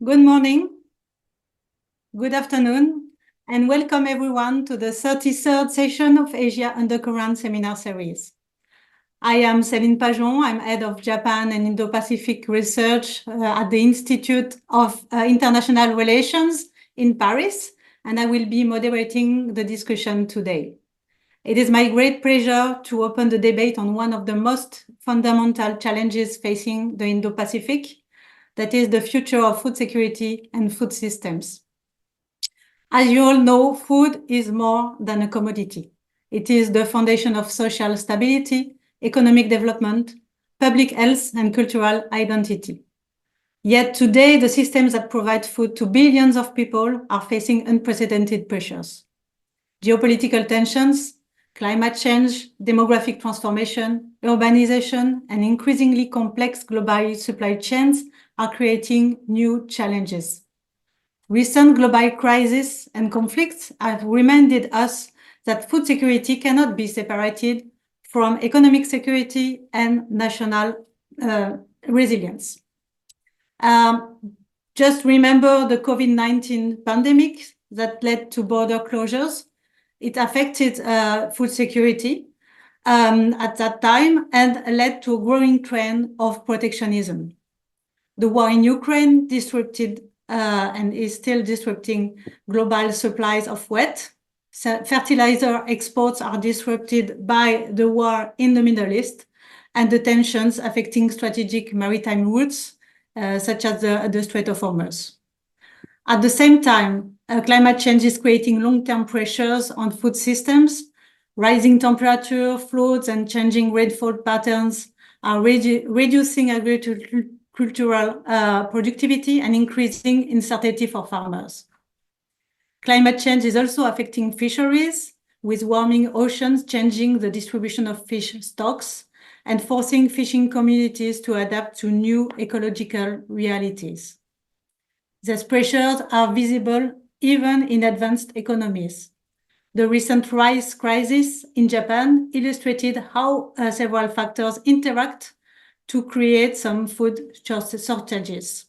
Good morning, good afternoon, and welcome everyone to the 33rd session of Asia Undercurrent seminar series. I am Céline Pajon. I'm head of Japan and Indo-Pacific research at the Institute of International Relations in Paris, and I will be moderating the discussion today. It is my great pleasure to open the debate on one of the most fundamental challenges facing the Indo-Pacific, that is the future of food security and food systems. As you all know, food is more than a commodity. It is the foundation of social stability, economic development, public health, and cultural identity. Yet today, the systems that provide food to billions of people are facing unprecedented pressures. Geopolitical tensions, climate change, demographic transformation, urbanization, and increasingly complex global supply chains are creating new challenges. Recent global crises and conflicts have reminded us that food security cannot be separated from economic security and national resilience. Just remember the COVID-19 pandemic that led to border closures. It affected food security at that time and led to a growing trend of protectionism. The war in Ukraine disrupted and is still disrupting global supplies of wheat. Fertilizer exports are disrupted by the war in the Middle East and the tensions affecting strategic maritime routes, such as the Strait of Hormuz. At the same time, climate change is creating long-term pressures on food systems. Rising temperature, floods, and changing rainfall patterns are reducing agricultural productivity and increasing uncertainty for farmers. Climate change is also affecting fisheries, with warming oceans changing the distribution of fish stocks and forcing fishing communities to adapt to new ecological realities. These pressures are visible even in advanced economies. The recent rice crisis in Japan illustrated how several factors interact to create some food shortages.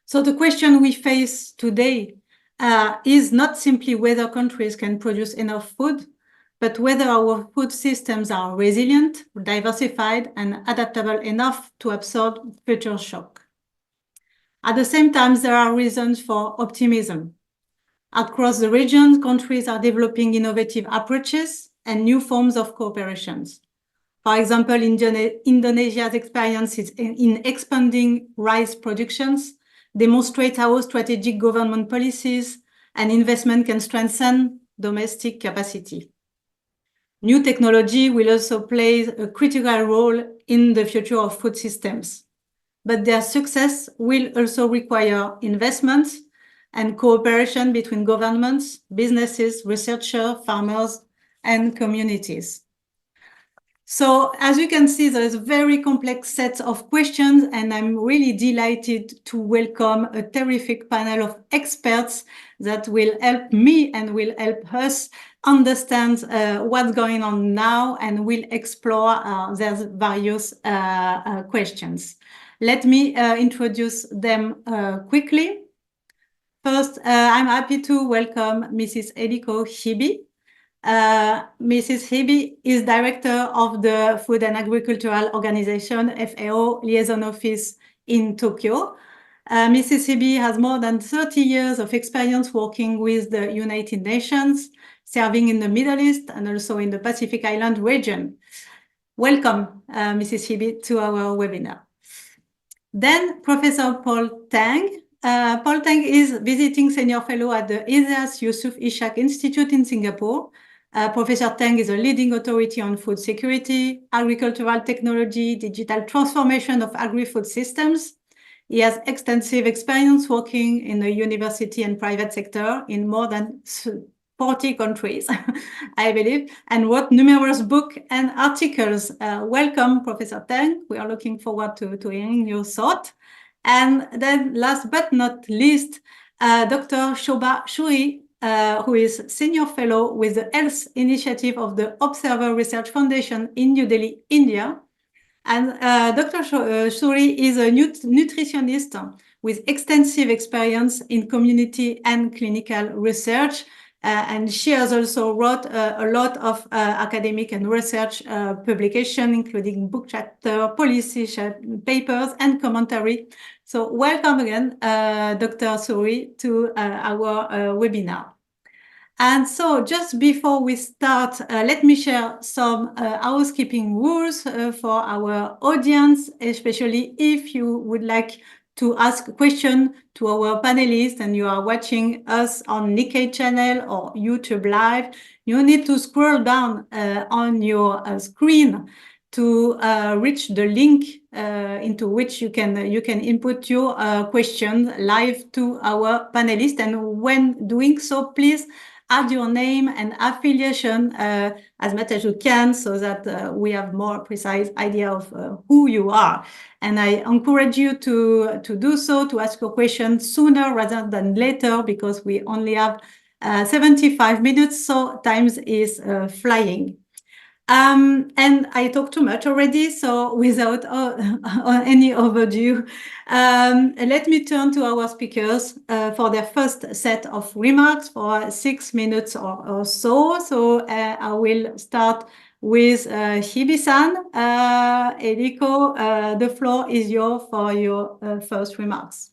So the question we face today is not simply whether countries can produce enough food, but whether our food systems are resilient, diversified, and adaptable enough to absorb future shock. At the same time, there are reasons for optimism. Across the region, countries are developing innovative approaches and new forms of cooperations. For example, Indonesia's experiences in expanding rice productions demonstrate how strategic government policies and investment can strengthen domestic capacity. New technology will also play a critical role in the future of food systems, but their success will also require investment and cooperation between governments, businesses, researchers, farmers, and communities. So as you can see, there is a very complex set of questions, and I'm really delighted to welcome a terrific panel of experts that will help me and will help us understand what's going on now and will explore their various questions. Let me introduce them quickly. First, I'm happy to welcome Mrs. Eriko Hibi. Mrs. Hibi is director of the Food and Agricultural Organization, FAO, Liaison Office in Tokyo. Mrs. Hibi has more than 30 years of experience working with the United Nations, serving in the Middle East and also in the Pacific Island region. Welcome, Mrs. Hibi, to our webinar. Then Professor Paul Teng. Paul Teng is visiting senior fellow at the Iseas Yusof Ishak Institute in Singapore. Professor Teng is a leading authority on food security, agricultural technology, digital transformation of agri-food systems. He has extensive experience working in the university and private sector in more than 40 countries, I believe, and wrote numerous books and articles. Welcome, Professor Teng. We are looking forward to hearing your thought. And then last but not least, Dr. Shoba Suri, who is Senior Fellow with the Health Initiative of the Observer Research Foundation in New Delhi, India. And Dr. Suri is a nutritionist with extensive experience in community and clinical research. And she has also wrote a lot of academic and research publication, including book chapter, policy papers, and commentary. So welcome again, Dr. Suri, to our webinar. And so just before we start, let me share some housekeeping rules for our audience, especially if you would like to ask a question to our panelists and you are watching us on Nikkei channel or YouTube Live. You need to scroll down on your screen to reach the link into which you can input your question live to our panelists. And when doing so, please add your name and affiliation as much as you can so that we have more precise idea of who you are. And I encourage you to do so, to ask your question sooner rather than later, because we only have 75 minutes, so time is flying. And I talked too much already, so without any overdue, let me turn to our speakers for their first set of remarks for 6 minutes or so. So I will start with Hibi-san. Eriko, the floor is yours for your first remarks.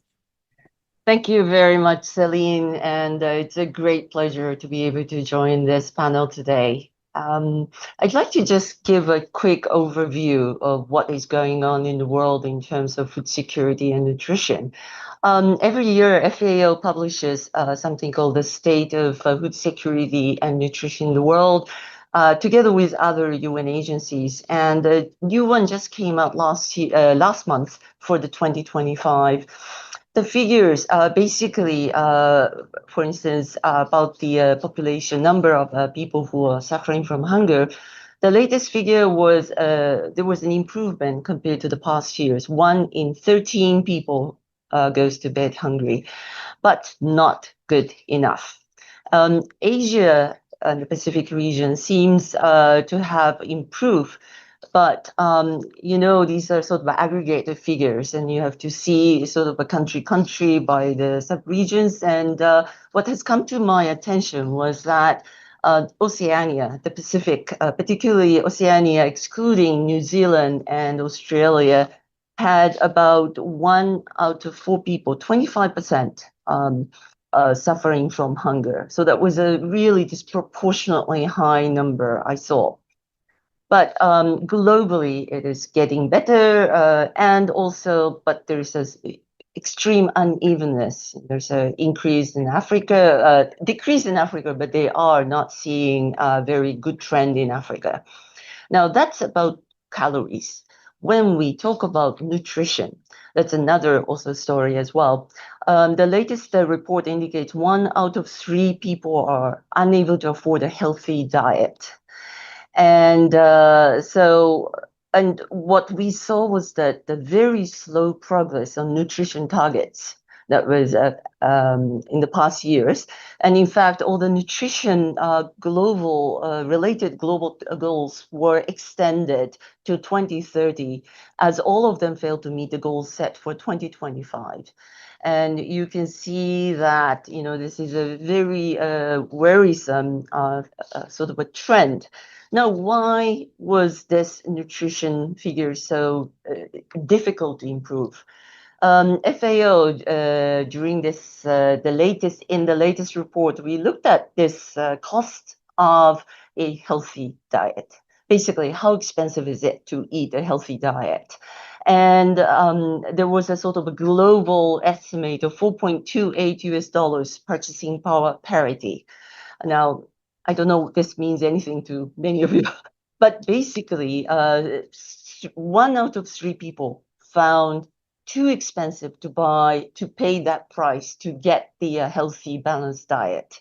Thank you very much, Céline, and it's a great pleasure to be able to join this panel today. I'd like to just give a quick overview of what is going on in the world in terms of food security and nutrition. Every year, FAO publishes something called the State of Food Security and Nutrition in the World, together with other UN agencies. And a new one just came out last month for the 2025. The figures are basically, for instance, about the population number of people who are suffering from hunger. The latest figure was there was an improvement compared to the past years. 1 in 13 people goes to bed hungry, but not good enough. Asia and the Pacific region seems to have improved. But, you know, these are sort of aggregated figures, and you have to see sort of a country by the sub-regions. And what has come to my attention was that Oceania, the Pacific, particularly Oceania, excluding New Zealand and Australia, had about 1 out of 4 people, 25%, suffering from hunger. So that was a really disproportionately high number I saw. But globally, it is getting better, and also, but there's this extreme unevenness. There's an increase in Africa, decrease in Africa, but they are not seeing a very good trend in Africa. Now, that's about calories. When we talk about nutrition, that's another also story as well. The latest report indicates 1 out of 3 people are unable to afford a healthy diet. And and what we saw was that the very slow progress on nutrition targets that was in the past years. And in fact, all the nutrition related global goals were extended to 2030, as all of them failed to meet the goals set for 2025. And you can see that, you know, this is a very worrisome sort of a trend. Now, why was this nutrition figure so difficult to improve? FAO during this the latest report, we looked at this cost of a healthy diet. Basically, how expensive is it to eat a healthy diet? And there was a sort of a global estimate of $4.28 purchasing power parity. Now, I don't know if this means anything to many of you, but basically, 1 out of 3 people found too expensive to pay that price to get the healthy, balanced diet.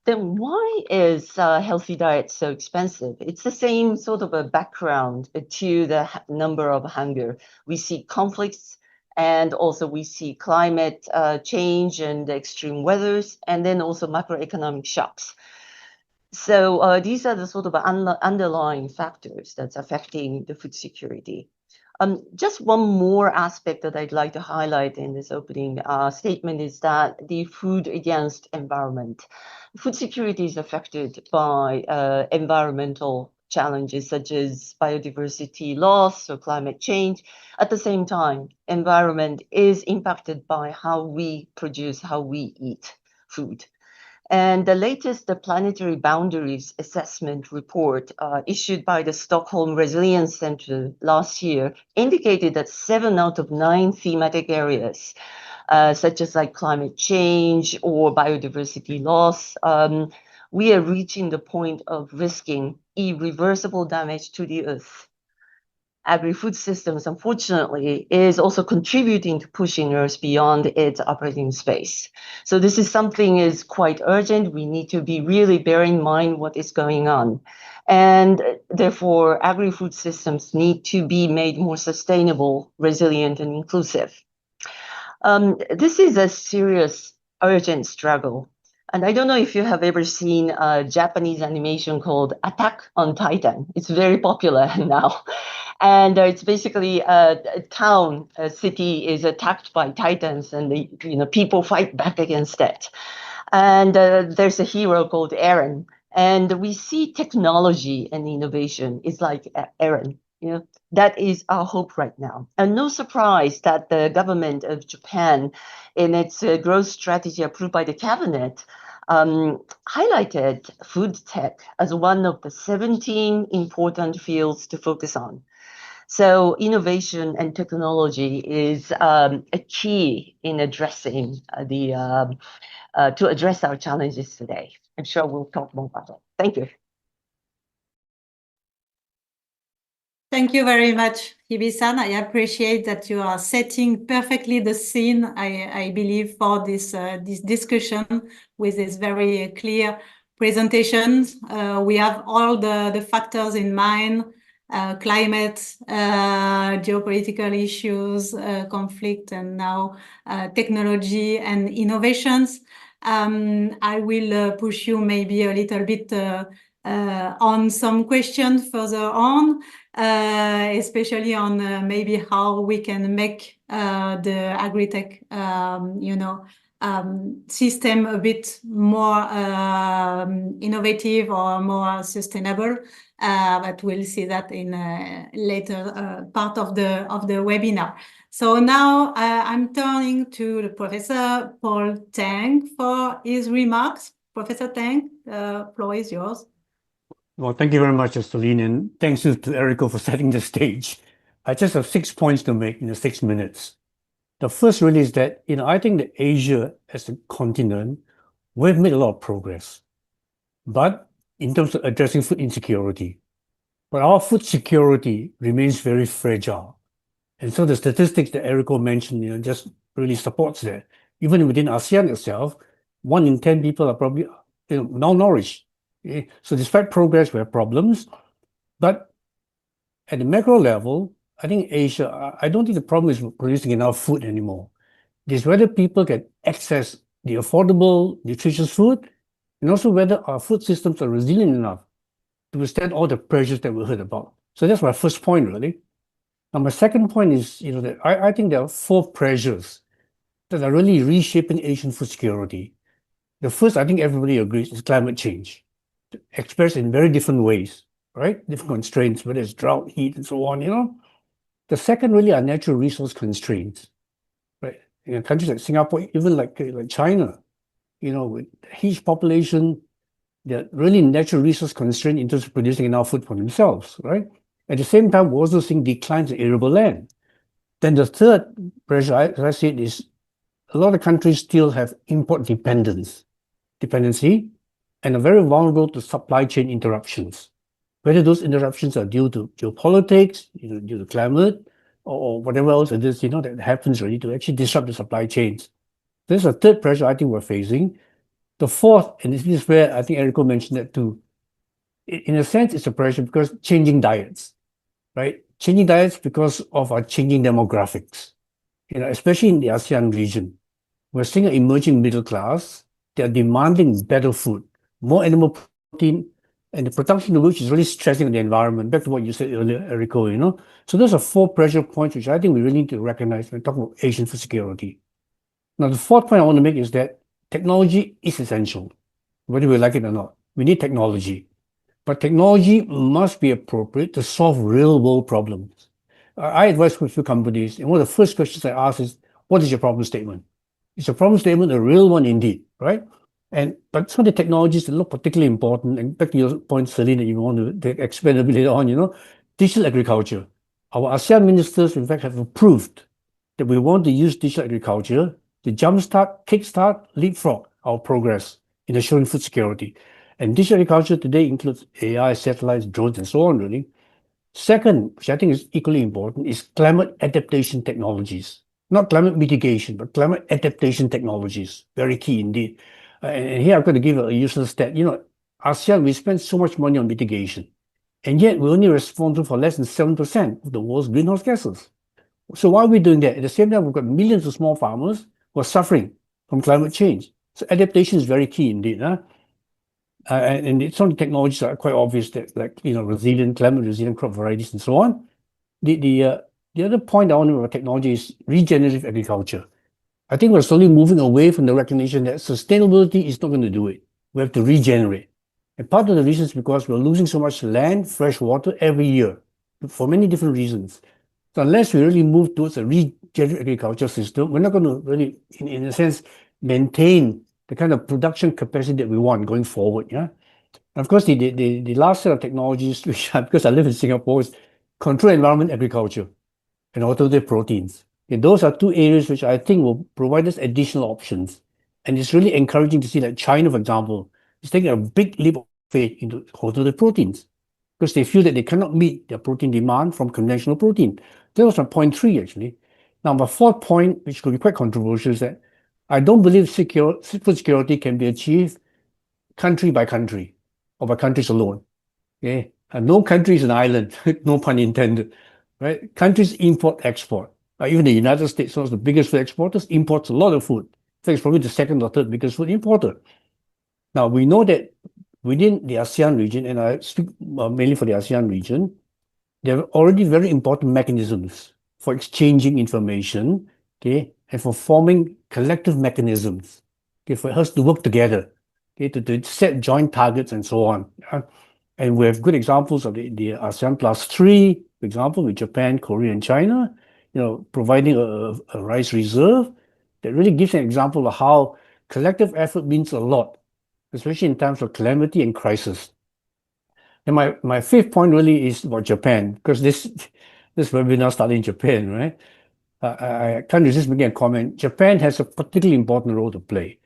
Then why is a healthy diet so expensive? It's the same sort of a background to the number of hunger. We see conflicts, and also we see climate change and extreme weathers, and then also macroeconomic shocks. So these are the sort of underlying factors that's affecting the food security. Just one more aspect that I'd like to highlight in this opening statement is that the food against environment. Food security is affected by environmental challenges such as biodiversity loss or climate change. At the same time, environment is impacted by how we produce, how we eat food. And the latest, the Planetary Boundaries Assessment report issued by the Stockholm Resilience Center last year indicated that 7 out of 9 thematic areas, such as like climate change or biodiversity loss, we are reaching the point of risking irreversible damage to the earth. Agri-food systems, unfortunately, is also contributing to pushing Earth beyond its operating space. So this is something is quite urgent. We need to be really bear in mind what is going on. And therefore, agri-food systems need to be made more sustainable, resilient, and inclusive. This is a serious, urgent struggle. And I don't know if you have ever seen a Japanese animation called Attack on Titan. It's very popular now. And it's basically a town, a city is attacked by titans, and people fight back against it. And there's a hero called Eren. And we see technology and innovation is like Eren. That is our hope right now. And no surprise that the government of Japan, in its growth strategy approved by the cabinet, highlighted food tech as one of the 17 important fields to focus on. So innovation and technology is a key in addressing to address our challenges today. I'm sure we'll talk more about it. Thank you. Thank you very much, Hibi-san. I appreciate that you are setting perfectly the scene, I believe, for this discussion with this very clear presentations. We have all the factors in mind, climate, geopolitical issues, conflict, and now technology and innovations. I will push you maybe a little bit on some questions further on, especially on maybe how we can make the agritech, system a bit more innovative or more sustainable. But we'll see that in a later part of the webinar. So now I'm turning to the Professor Paul Teng for his remarks. Professor Teng, the floor is yours. Well, thank you very much, Céline, and thanks to Eriko for setting the stage. I just have 6 points to make in the 6 minutes. The first really is that, I think that Asia as a continent, we've made a lot of progress. But in terms of addressing food insecurity, but our food security remains very fragile. And so the statistics that Eriko mentioned, just really supports that. Even within ASEAN itself, 1 in 10 people are probably malnourished. So despite progress, we have problems. But at the macro level, I think Asia, I don't think the problem is producing enough food anymore. It's whether people can access the affordable, nutritious food, and also whether our food systems are resilient enough to withstand all the pressures that we heard about. So that's my first point, really. Now, my second point is, that I think there are 4 pressures that are really reshaping Asian food security. The first, I think everybody agrees, is climate change, expressed in very different ways, right? Different constraints, whether it's drought, heat, and so on, The second really are natural resource constraints, right? In countries like Singapore, even like China, with huge population, they're really natural resource constrained in terms of producing enough food for themselves, right? At the same time, we're also seeing declines in arable land. Then the third pressure, as I said, is a lot of countries still have import dependency, and are very vulnerable to supply chain interruptions. Whether those interruptions are due to geopolitics, due to climate, or whatever else it is, that happens really to actually disrupt the supply chains. There's a third pressure I think we're facing. The fourth, and this is where I think Eriko mentioned that too, in a sense, it's a pressure because changing diets, right? Changing diets because of our changing demographics, especially in the ASEAN region. We're seeing an emerging middle class. They're demanding better food, more animal protein, and the production of which is really stressing the environment. Back to what you said earlier, Eriko, you know. So those are 4 pressure points which I think we really need to recognize when talking about Asian food security. Now, the 4th point I want to make is that technology is essential, whether we like it or not. We need technology, but technology must be appropriate to solve real-world problems. I advise with a few companies, and one of the first questions I ask is, what is your problem statement? Is your problem statement a real one indeed, right? But some of the technologies that look particularly important, and back to your point, Céline, that you want to expand a bit later on, you know, digital agriculture. Our ASEAN ministers, in fact, have approved that we want to use digital agriculture to jumpstart, kickstart, leapfrog our progress in assuring food security. And digital agriculture today includes AI, satellites, drones, and so on, really. Second, which I think is equally important, is climate adaptation technologies. Not climate mitigation, but climate adaptation technologies. Very key indeed. And here I'm going to give a useless stat. You know, ASEAN, we spend so much money on mitigation, and yet we're only responsible for less than 7% of the world's greenhouse gases. So why are we doing that? At the same time, we've got millions of small farmers who are suffering from climate change. So adaptation is very key indeed. And some of the technologies are quite obvious, that, like, you know, climate resilient crop varieties and so on. The other point I want to make about technology is regenerative agriculture. I think we're slowly moving away from the recognition that sustainability is not going to do it. We have to regenerate. And part of the reason is because we're losing so much land, fresh water every year for many different reasons. So unless we really move towards a regenerative agriculture system, we're not going to really, in a sense, maintain the kind of production capacity that we want going forward. Yeah. And of course, the last set of technologies, which because I live in Singapore, is controlled environment agriculture and alternative proteins. And those are 2 areas which I think will provide us additional options. And it's really encouraging to see that China, for example, is taking a big leap of faith into alternative proteins because they feel that they cannot meet their protein demand from conventional protein. That was my point 3, actually. Now, my 4th point, which could be quite controversial, is that I don't believe food security can be achieved country by country or by countries alone. Okay? And no country is an island, no pun intended. Right? Countries import, export. Even the United States, one of the biggest food exporters, imports a lot of food. In fact, it's probably the 2nd or 3rd biggest food importer. Now, we know that within the ASEAN region, and I speak mainly for the ASEAN region, there are already very important mechanisms for exchanging information, okay, and for forming collective mechanisms, okay, for us to work together, okay, to set joint targets and so on. And we have good examples of the ASEAN +3, for example, with Japan, Korea, and China, you know, providing a rice reserve that really gives an example of how collective effort means a lot, especially in times of calamity and crisis. And my 5th point really is about Japan, because this webinar started in Japan, right? I can't resist making a comment. Japan has a particularly important role to play.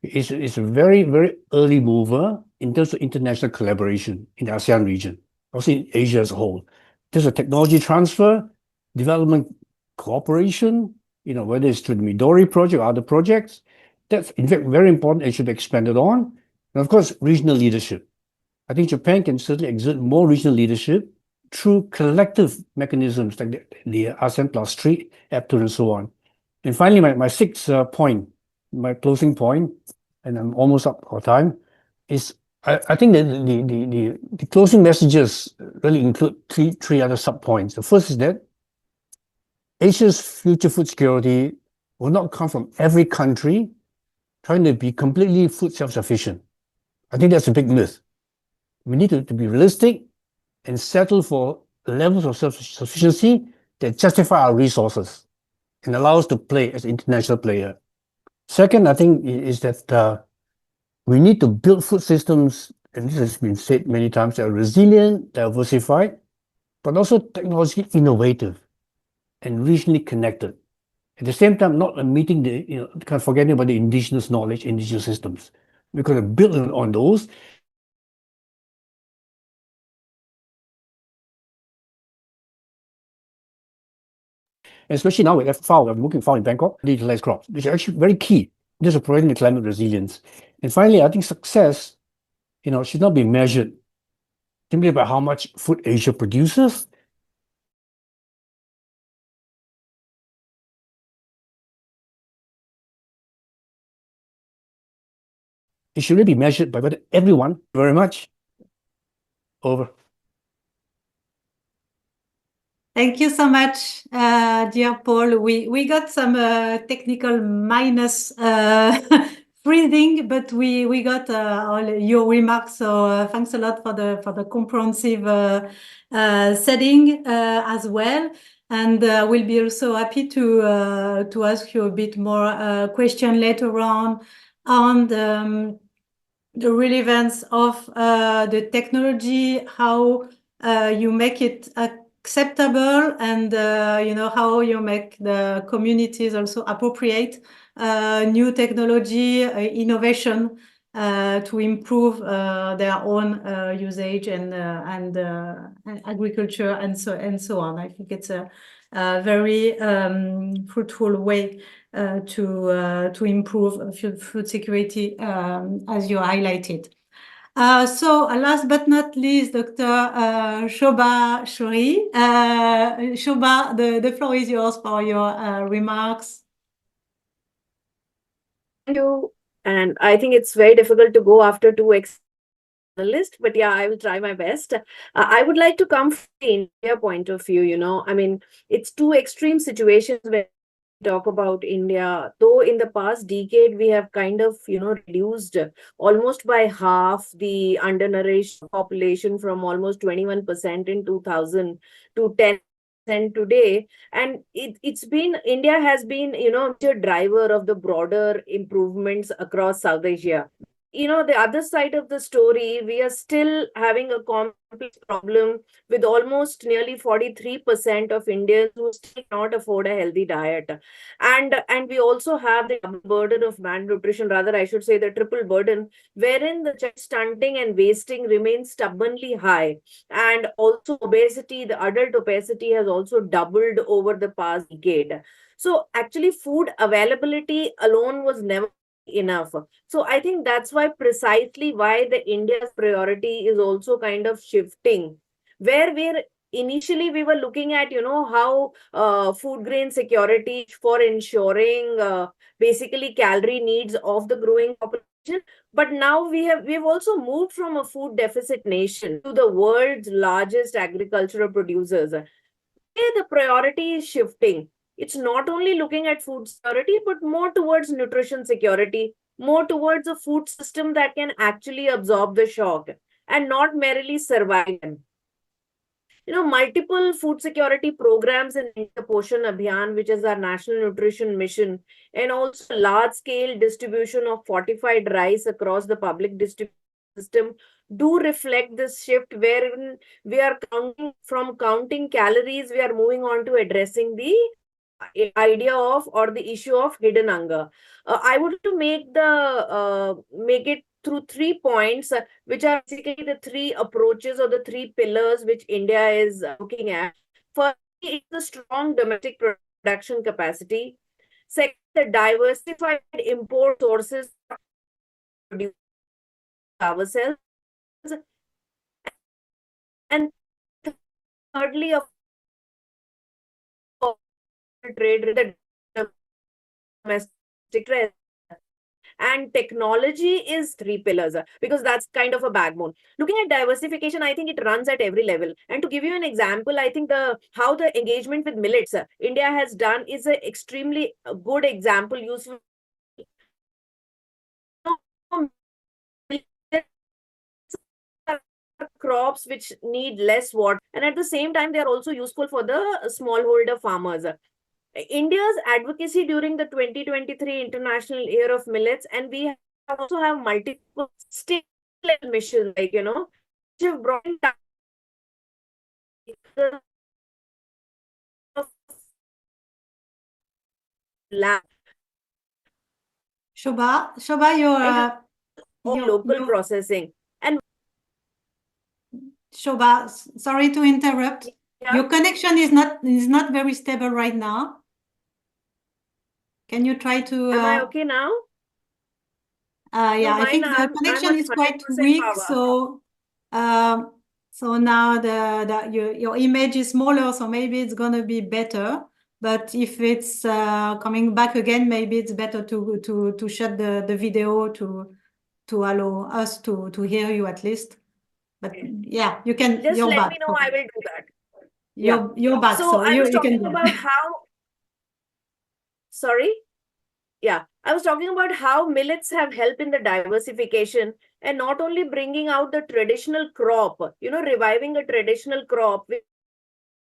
It's a very, very early mover in terms of international collaboration in the ASEAN region, also in Asia as a whole. There's a technology transfer, development cooperation, you know, whether it's through the Midori project or other projects. That's, in fact, very important and should be expanded on. And of course, regional leadership. I think Japan can certainly exert more regional leadership through collective mechanisms like the ASEAN +3, APTUR, and so on. And finally, my 6th point, my closing point, and I'm almost up for time, is I think that the closing messages really include three other sub-points. The first is that Asia's future food security will not come from every country trying to be completely food self-sufficient. I think that's a big myth. We need to be realistic and settle for levels of self-sufficiency that justify our resources and allow us to play as an international player. Second, I think, is that we need to build food systems, and this has been said many times, that are resilient, diversified, but also technologically innovative and regionally connected. At the same time, not meeting kind of forgetting about the indigenous knowledge, indigenous systems. We're going to build on those. Especially now with FAO, I'm working FAO in Bangkok, digitalized crops, which are actually very key in terms of providing the climate resilience. And finally, I think success, should not be measured simply by how much food Asia produces. It should really be measured by whether everyone, very much. Over. Thank you so much, dear Paul. We got some technical minus freezing, but we got all your remarks. So thanks a lot for the comprehensive setting as well. And we'll be also happy to ask you a bit more question later on the relevance of the technology, how you make it acceptable, and how you make the communities also appropriate new technology innovation to improve their own usage and agriculture and so on. I think it's a very fruitful way to improve food security, as you highlighted. So last but not least, Dr. Shoba Suri. Shoba, the floor is yours for your remarks. Thank you. And I think it's very difficult to go after two analysts, but yeah, I will try my best. I would like to come from the India point of view. I mean, it's two extreme situations when we talk about India. Though in the past decade, we have kind of, reduced almost by half the undernourished population from almost 21% in 2000 to 10% today. And India has been, a driver of the broader improvements across South Asia. The other side of the story, we are still having a complex problem with almost nearly 43% of Indians who still cannot afford a healthy diet. And we also have the double burden of malnutrition, rather I should say the triple burden, wherein the child stunting and wasting remains stubbornly high. And also obesity, the adult obesity has also doubled over the past decade. So actually food availability alone was never enough. So I think that's precisely why the India's priority is also kind of shifting, where initially we were looking at, how food grain security for ensuring basically calorie needs of the growing population. But now we've also moved from a food deficit nation to the world's largest agricultural producers. The priority is shifting. It's not only looking at food security, but more towards nutrition security, more towards a food system that can actually absorb the shock and not merely survive. Multiple food security programs in Indo-Pacific Abhiyan, which is our national nutrition mission, and also large-scale distribution of fortified rice across the public distribution system do reflect this shift, wherein we are counting calories, we are moving on to addressing the idea of or the issue of hidden hunger. I would to make it through 3 points, which are basically the 3 approaches or the 3 pillars which India is looking at. First, it's the strong domestic production capacity. Second, the diversified import sources produce ourselves. And thirdly, of trade with the domestic trade. And technology is 3 pillars, because that's kind of a backbone. Looking at diversification, I think it runs at every level. And to give you an example, I think how the engagement with millets India has done is an extremely good example, useful. Crops which need less water, and at the same time they are also useful for the smallholder farmers. India's advocacy during the 2023 International Year of Millets, and we also have multiple state missions, like, which have brought in land. Shoba, your local processing. And Shoba, sorry to interrupt. Yeah. Your connection is not very stable right now. Can you try to? Am I okay now? Yeah, No, I think the connection is quite weak. Power. So now your image is smaller, so maybe it's gonna be better. But if it's coming back again, maybe it's better to shut the video to allow us to hear you at least. But yeah, you can. Just you're let back. me know. I will do that. You're back. So So I was you talking can. about how. Sorry. Yeah, I was talking about how millets have helped in the diversification and not only bringing out the traditional crop, reviving a traditional crop which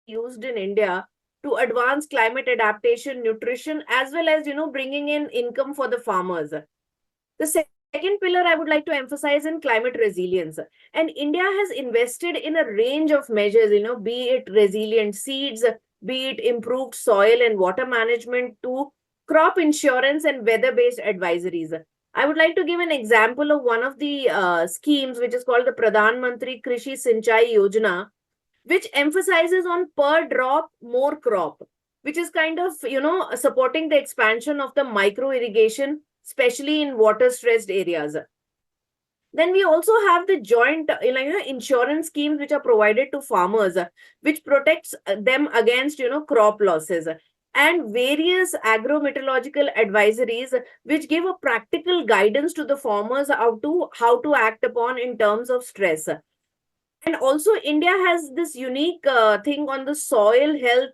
used in India to advance climate adaptation, nutrition, as well as, bringing in income for the farmers. The second pillar I would like to emphasize in climate resilience. And India has invested in a range of measures, be it resilient seeds, be it improved soil and water management, to crop insurance and weather-based advisories. I would like to give an example of one of the schemes, which is called the Pradhan Mantri Krishi Sinchai Yojana, which emphasizes on per drop, more crop, which is kind of, supporting the expansion of the micro irrigation, especially in water stressed areas. Then we also have the joint insurance schemes which are provided to farmers, which protects them against crop losses, and various agro-meteorological advisories which give a practical guidance to the farmers how to act upon in terms of stress. And also India has this unique thing on the soil health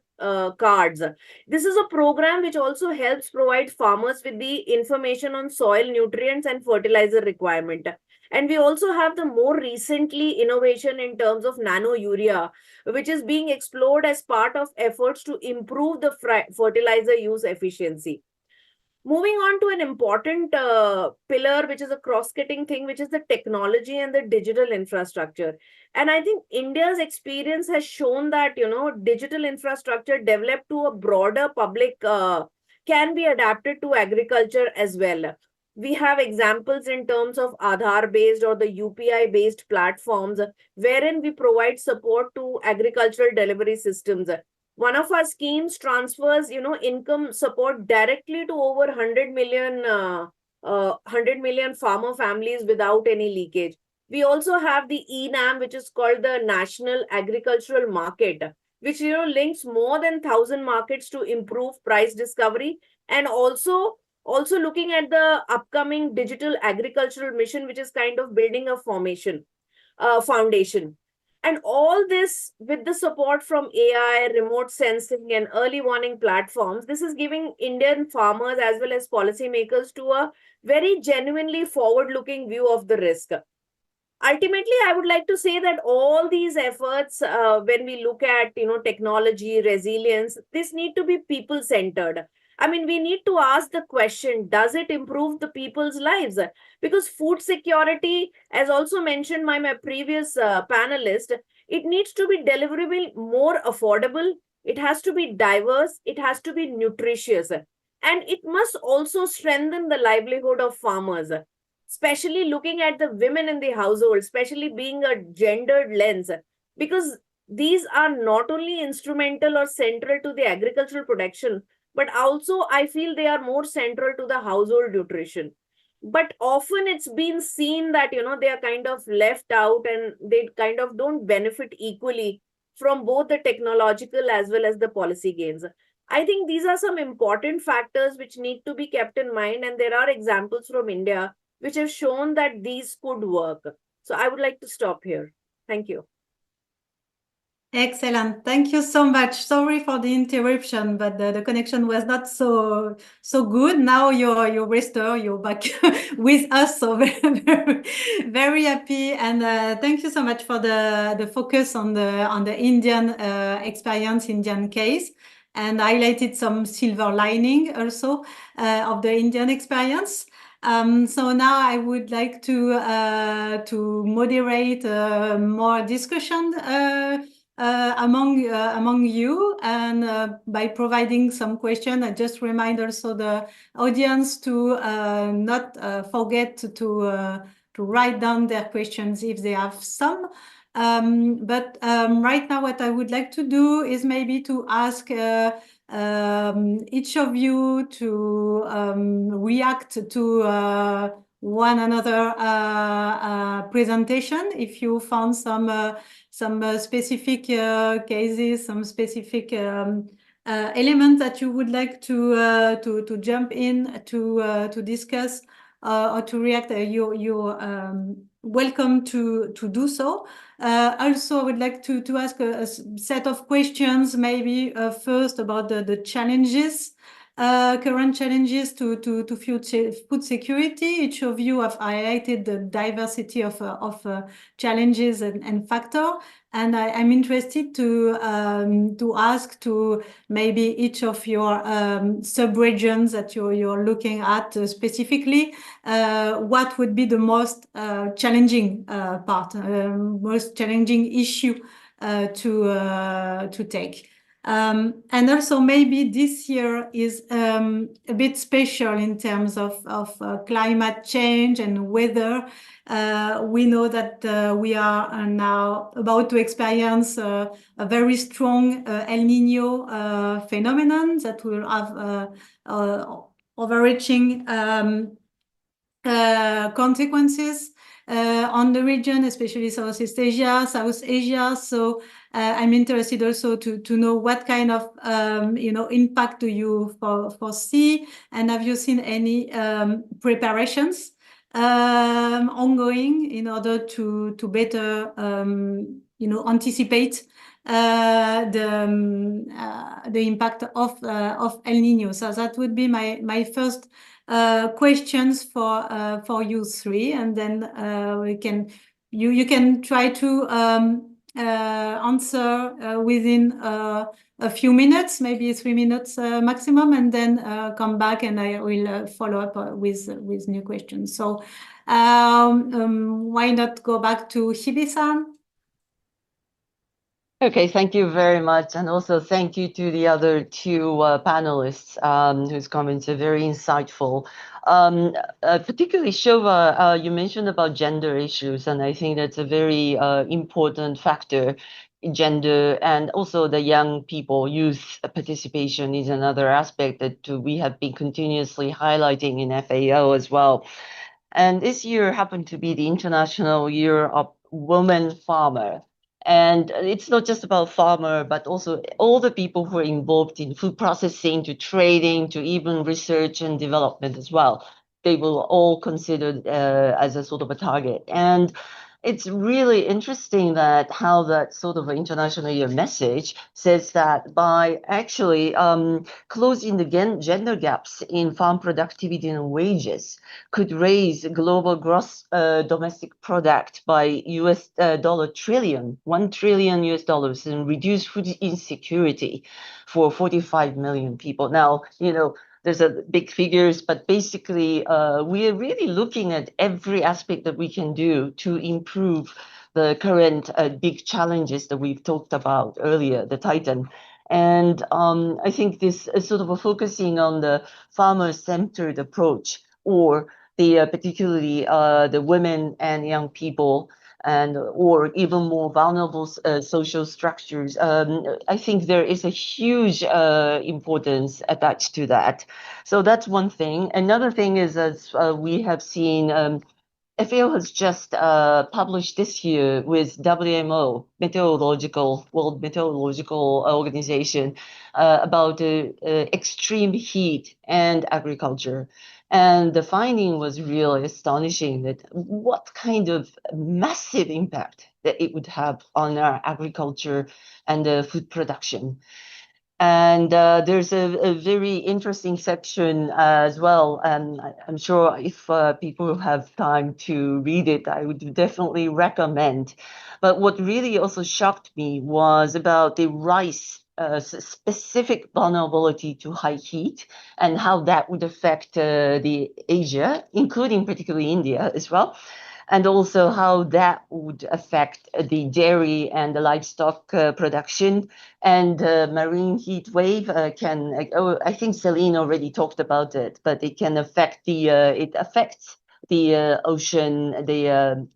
cards. This is a program which also helps provide farmers with the information on soil nutrients and fertilizer requirement. And we also have the more recently innovation in terms of nano urea, which is being explored as part of efforts to improve the fertilizer use efficiency. Moving on to an important pillar, which is a cross-cutting thing, which is the technology and the digital infrastructure. And I think India's experience has shown that, digital infrastructure developed to a broader public can be adapted to agriculture as well. We have examples in terms of Aadhaar-based or the UPI-based platforms, wherein we provide support to agricultural delivery systems. One of our schemes transfers, income support directly to over 100 million farmer families without any leakage. We also have the ENAM, which is called the National Agricultural Market, which links more than 1,000 markets to improve price discovery, and also looking at the upcoming digital agricultural mission, which is kind of building a foundation. And all this with the support from AI, remote sensing, and early warning platforms, this is giving Indian farmers as well as policymakers to a very genuinely forward-looking view of the risk. Ultimately, I would like to say that all these efforts, when we look at technology, resilience, this need to be people-centered. I mean, we need to ask the question, does it improve the people's lives? Because food security, as also mentioned by my previous panelist, it needs to be deliverable, more affordable, it has to be diverse, it has to be nutritious, and it must also strengthen the livelihood of farmers, especially looking at the women in the household, especially being a gendered lens, because these are not only instrumental or central to the agricultural production, but also I feel they are more central to the household nutrition. But often it's been seen that, they are kind of left out and they kind of don't benefit equally from both the technological as well as the policy gains. I think these are some important factors which need to be kept in mind, and there are examples from India which have shown that these could work. So I would like to stop here. Thank you. Excellent. Thank you so much. Sorry for the interruption, but the connection was not so good. Now you're restored. You're back with us. So very happy. And thank you so much for the focus on the Indian experience, Indian case, and highlighted some silver lining also of the Indian experience. So now I would like to moderate more discussion among you, and by providing some question, I just remind also the audience to not forget to write down their questions if they have some. But right now, what I would like to do is maybe to ask each of you to react to one another presentation. If you found some specific cases, some specific elements that you would like to jump in to discuss or to react, you're welcome to do so. Also, I would like to ask a set of questions, maybe first about the challenges, current challenges to food security. Each of you have highlighted the diversity of challenges and factor. And I'm interested to ask to maybe each of your sub-regions that you're looking at specifically, what would be the most challenging part, most challenging issue to take. And also maybe this year is a bit special in terms of climate change and weather. We know that we are now about to experience a very strong El Nino phenomenon that will have overreaching consequences on the region, especially Southeast Asia, South Asia. So I'm interested also to know what kind of impact do you foresee, and have you seen any preparations ongoing in order to better anticipate the impact of El Nino. So that would be my first questions for you three, and then you can try to answer within a few minutes, maybe 3 minutes maximum, and then come back and I will follow up with new questions. So why not go back to Hibi-san? Okay, thank you very much. And also thank you to the other two panelists whose comments are very insightful. Particularly Shoba, you mentioned about gender issues, and I think that's a very important factor. Gender and also the young people, youth participation is another aspect that we have been continuously highlighting in FAO as well. And this year happened to be the International Year of Women Farmer. And it's not just about farmer, but also all the people who are involved in food processing, to trading, to even research and development as well. They will all considered as a sort of a target. And it's really interesting that how that sort of international year message says that by actually closing the gender gaps in farm productivity and wages could raise global gross domestic product by $1 trillion US dollars, and reduce food insecurity for 45 million people. Now, there's a big figures, but basically we are really looking at every aspect that we can do to improve the current big challenges that we've talked about earlier, the Titan. And I think this is sort of a focusing on the farmer-centered approach, or the particularly the women and young people, and or even more vulnerable social structures. I think there is a huge importance attached to that. So that's one thing. Another thing is, as we have seen, FAO has just published this year with WMO, World Meteorological Organization, about extreme heat and agriculture. And the finding was really astonishing, that what kind of massive impact that it would have on our agriculture and food production. And there's a very interesting section as well. And I'm sure if people have time to read it, I would definitely recommend. But what really also shocked me was about the rice specific vulnerability to high heat, and how that would affect the Asia, including particularly India as well. And also how that would affect the dairy and the livestock production. And marine heat wave can, I think Céline already talked about it, but it can affect it affects the ocean, the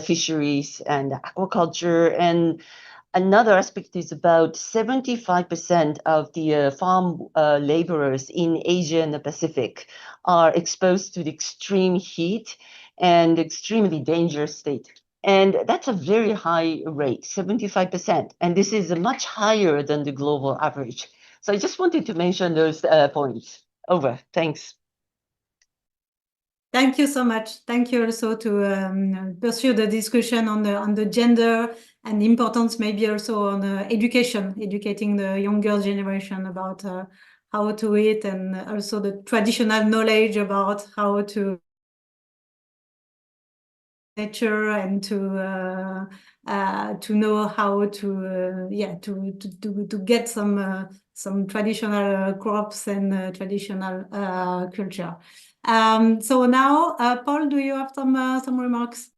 fisheries and aquaculture. And another aspect is about 75% of the farm laborers in Asia and the Pacific are exposed to the extreme heat and extremely dangerous state. And that's a very high rate, 75%. And this is much higher than the global average. So I just wanted to mention those points. Over. Thanks. Thank you so much. Thank you also to pursue the discussion on the gender and the importance, maybe also on education, educating the younger generation about how to eat, and also the traditional knowledge about how to nature, and to know how to get some traditional crops and traditional culture. So now, Paul, do you have some remarks?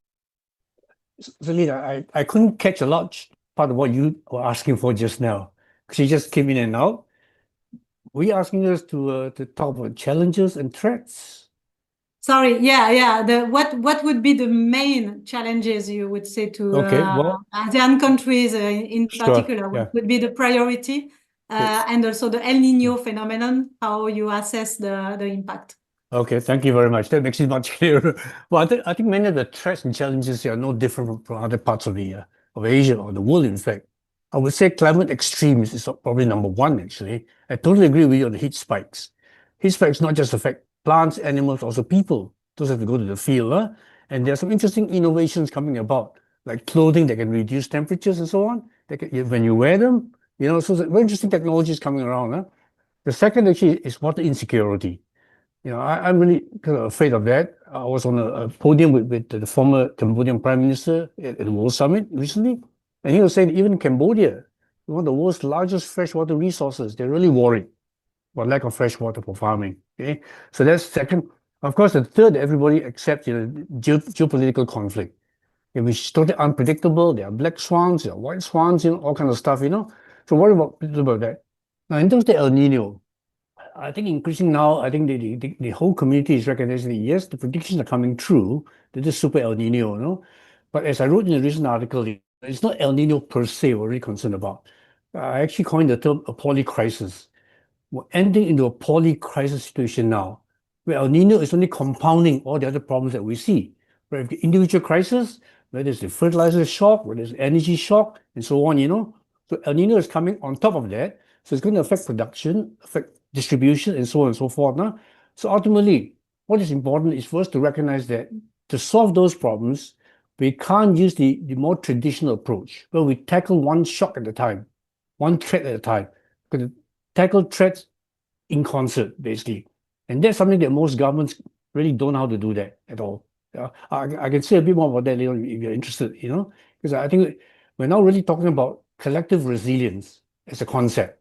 Céline, I couldn't catch a large part of what you were asking for just now, because you just came in and out. Were you asking us to talk about challenges and threats? Sorry, yeah. What would be the main challenges you would say to ASEAN countries in particular? Yeah. What would be the priority, and also the El Nino phenomenon, how you assess the impact? Okay, thank you very much. That makes it much clearer. Well, I think many of the threats and challenges here are no different from other parts of Asia or the world, in fact. I would say climate extremes is probably number one, actually. I totally agree with you on the heat spikes. Heat spikes not just affect plants, animals, also people. Those have to go to the field. And there are some interesting innovations coming about, like clothing that can reduce temperatures and so on. When you wear them, so very interesting technologies coming around. The second actually is water insecurity. I'm really kind of afraid of that. I was on a podium with the former Cambodian Prime Minister at the World Summit recently, and he was saying even Cambodia, one of the world's largest freshwater resources, they're really worried about lack of fresh water for farming. Okay, so that's second. Of course, the third, everybody accepts, geopolitical conflict, which is totally unpredictable. There are black swans, there are white swans, all kinds of stuff. So what about that? Now, in terms of the El Nino, I think increasing now, I think the whole community is recognizing that yes, the predictions are coming true. That is super El Nino. But as I wrote in a recent article, it's not El Nino per se we're really concerned about. I actually coined the term a polycrisis. We're ending into a polycrisis situation now, where El Nino is only compounding all the other problems that we see. Where if the individual crisis, whether it's the fertilizer shock, whether it's energy shock, and so on, So El Nino is coming on top of that. So it's going to affect production, affect distribution, and so on and so forth. So ultimately, what is important is for us to recognize that to solve those problems, we can't use the more traditional approach, where we tackle one shock at a time, one threat at a time. We're going to tackle threats in concert, basically. And that's something that most governments really don't know how to do that at all. I can say a bit more about that later if you're interested, because I think we're now really talking about collective resilience as a concept.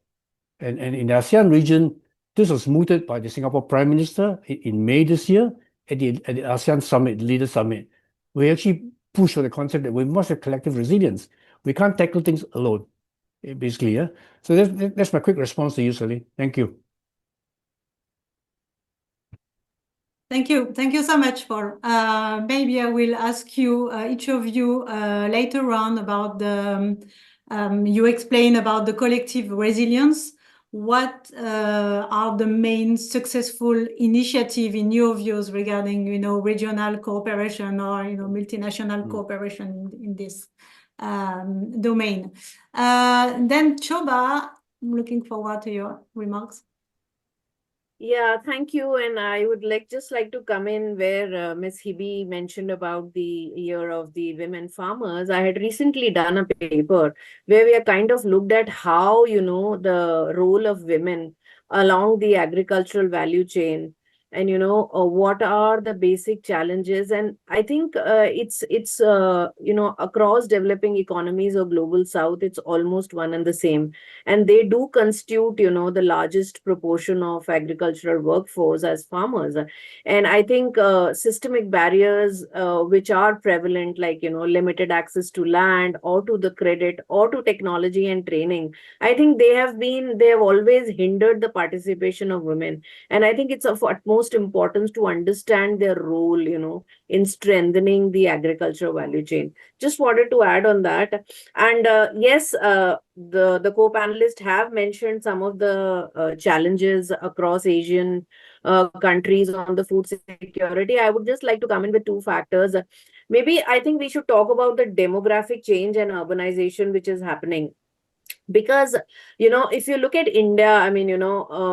And in the ASEAN region, this was mooted by the Singapore Prime Minister in May this year at the ASEAN Summit, the Leader Summit. We actually pushed for the concept that we must have collective resilience. We can't tackle things alone, basically. So that's my quick response to you, Céline. Thank you. Thank you so much, Paul. Maybe I will ask you, each of you, later on about you explain about the collective resilience. What are the main successful initiative in your views regarding, regional cooperation or, multinational cooperation in this domain? Then Shoba, I'm looking forward to your remarks. Yeah, thank you. And I would just like to come in where Ms. Hibi mentioned about the year of the women farmers. I had recently done a paper where we are kind of looked at how, the role of women along the agricultural value chain, and what are the basic challenges. And I think it's across developing economies or global south, it's almost one and the same, and they do constitute the largest proportion of agricultural workforce as farmers. And I think systemic barriers which are prevalent, like limited access to land or to the credit or to technology and training, I think they have always hindered the participation of women. And I think it's of utmost importance to understand their role in strengthening the agricultural value chain. Just wanted to add on that. And yes, the co-panelists have mentioned some of the challenges across Asian countries on the food security. I would just like to come in with two factors. Maybe I think we should talk about the demographic change and urbanization which is happening. Because if you look at India, I mean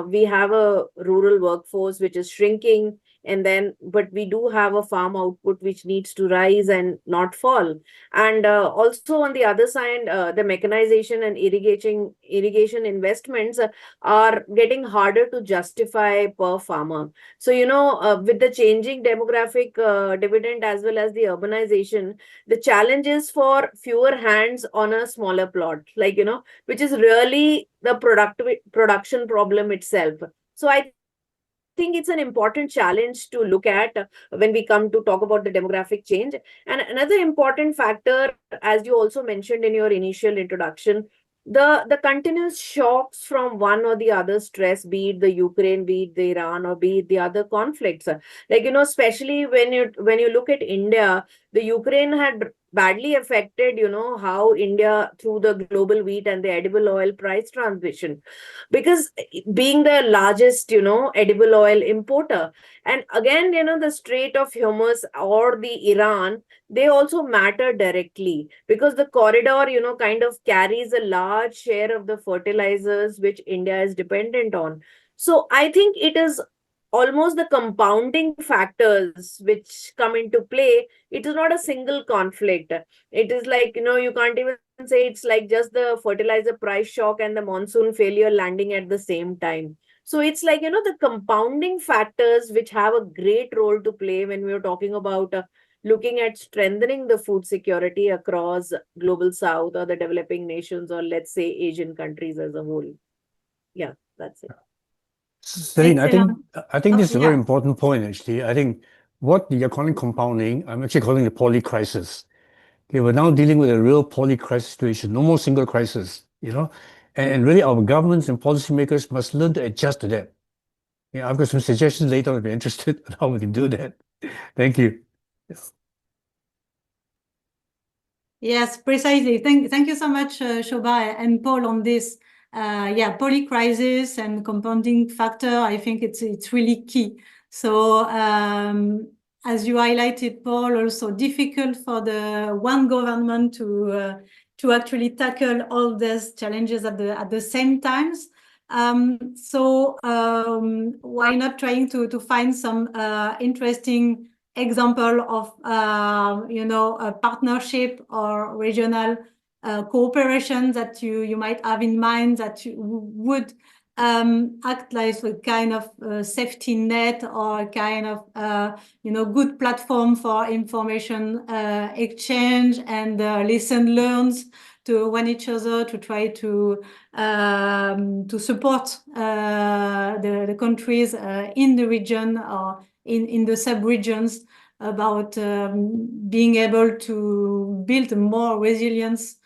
we have a rural workforce which is shrinking. But we do have a farm output which needs to rise and not fall. And also on the other side, the mechanization and irrigation investments are getting harder to justify per farmer. So, with the changing demographic dividend as well as the urbanization, the challenge is for fewer hands on a smaller plot, which is really the production problem itself. So I think it's an important challenge to look at when we come to talk about the demographic change. And another important factor, as you also mentioned in your initial introduction, the continuous shocks from one or the other stress, be it the Ukraine, be it the Iran, or be it the other conflicts. Especially when you look at India, the Ukraine had badly affected, how India through the global wheat and the edible oil price transition, because being the largest, edible oil importer. And again, the Strait of Hormuz or the Iran, they also matter directly because the corridor, kind of carries a large share of the fertilizers which India is dependent on. So I think it is almost the compounding factors which come into play. It is not a single conflict. It is like, you can't even say it's like just the fertilizer price shock and the monsoon failure landing at the same time. So it's like, the compounding factors which have a great role to play when we are talking about looking at strengthening the food security across global south or the developing nations, or let's say Asian countries as a whole. Yeah, that's it. Céline, I think this is a very Yeah. important point, actually. I think what you're calling compounding, I'm actually calling it poly crisis. Okay, we're now dealing with a real poly crisis situation, no more single crisis, and really our governments and policymakers must learn to adjust to that. Yeah, I've got some suggestions later if you're interested on how we can do that. Thank you. Yes, precisely. Thank you so much, Shoba and Paul, on this. Poly crisis and compounding factor, I think it's really key. So as you highlighted, Paul, also difficult for the one government to actually tackle all these challenges at the same times. Why not trying to find some interesting example of a partnership or regional cooperation that you might have in mind that would act like a kind of safety net or a kind of good platform for information exchange and listen learns to one each other to try to support the countries in the region or in the sub-regions about being able to build more resilience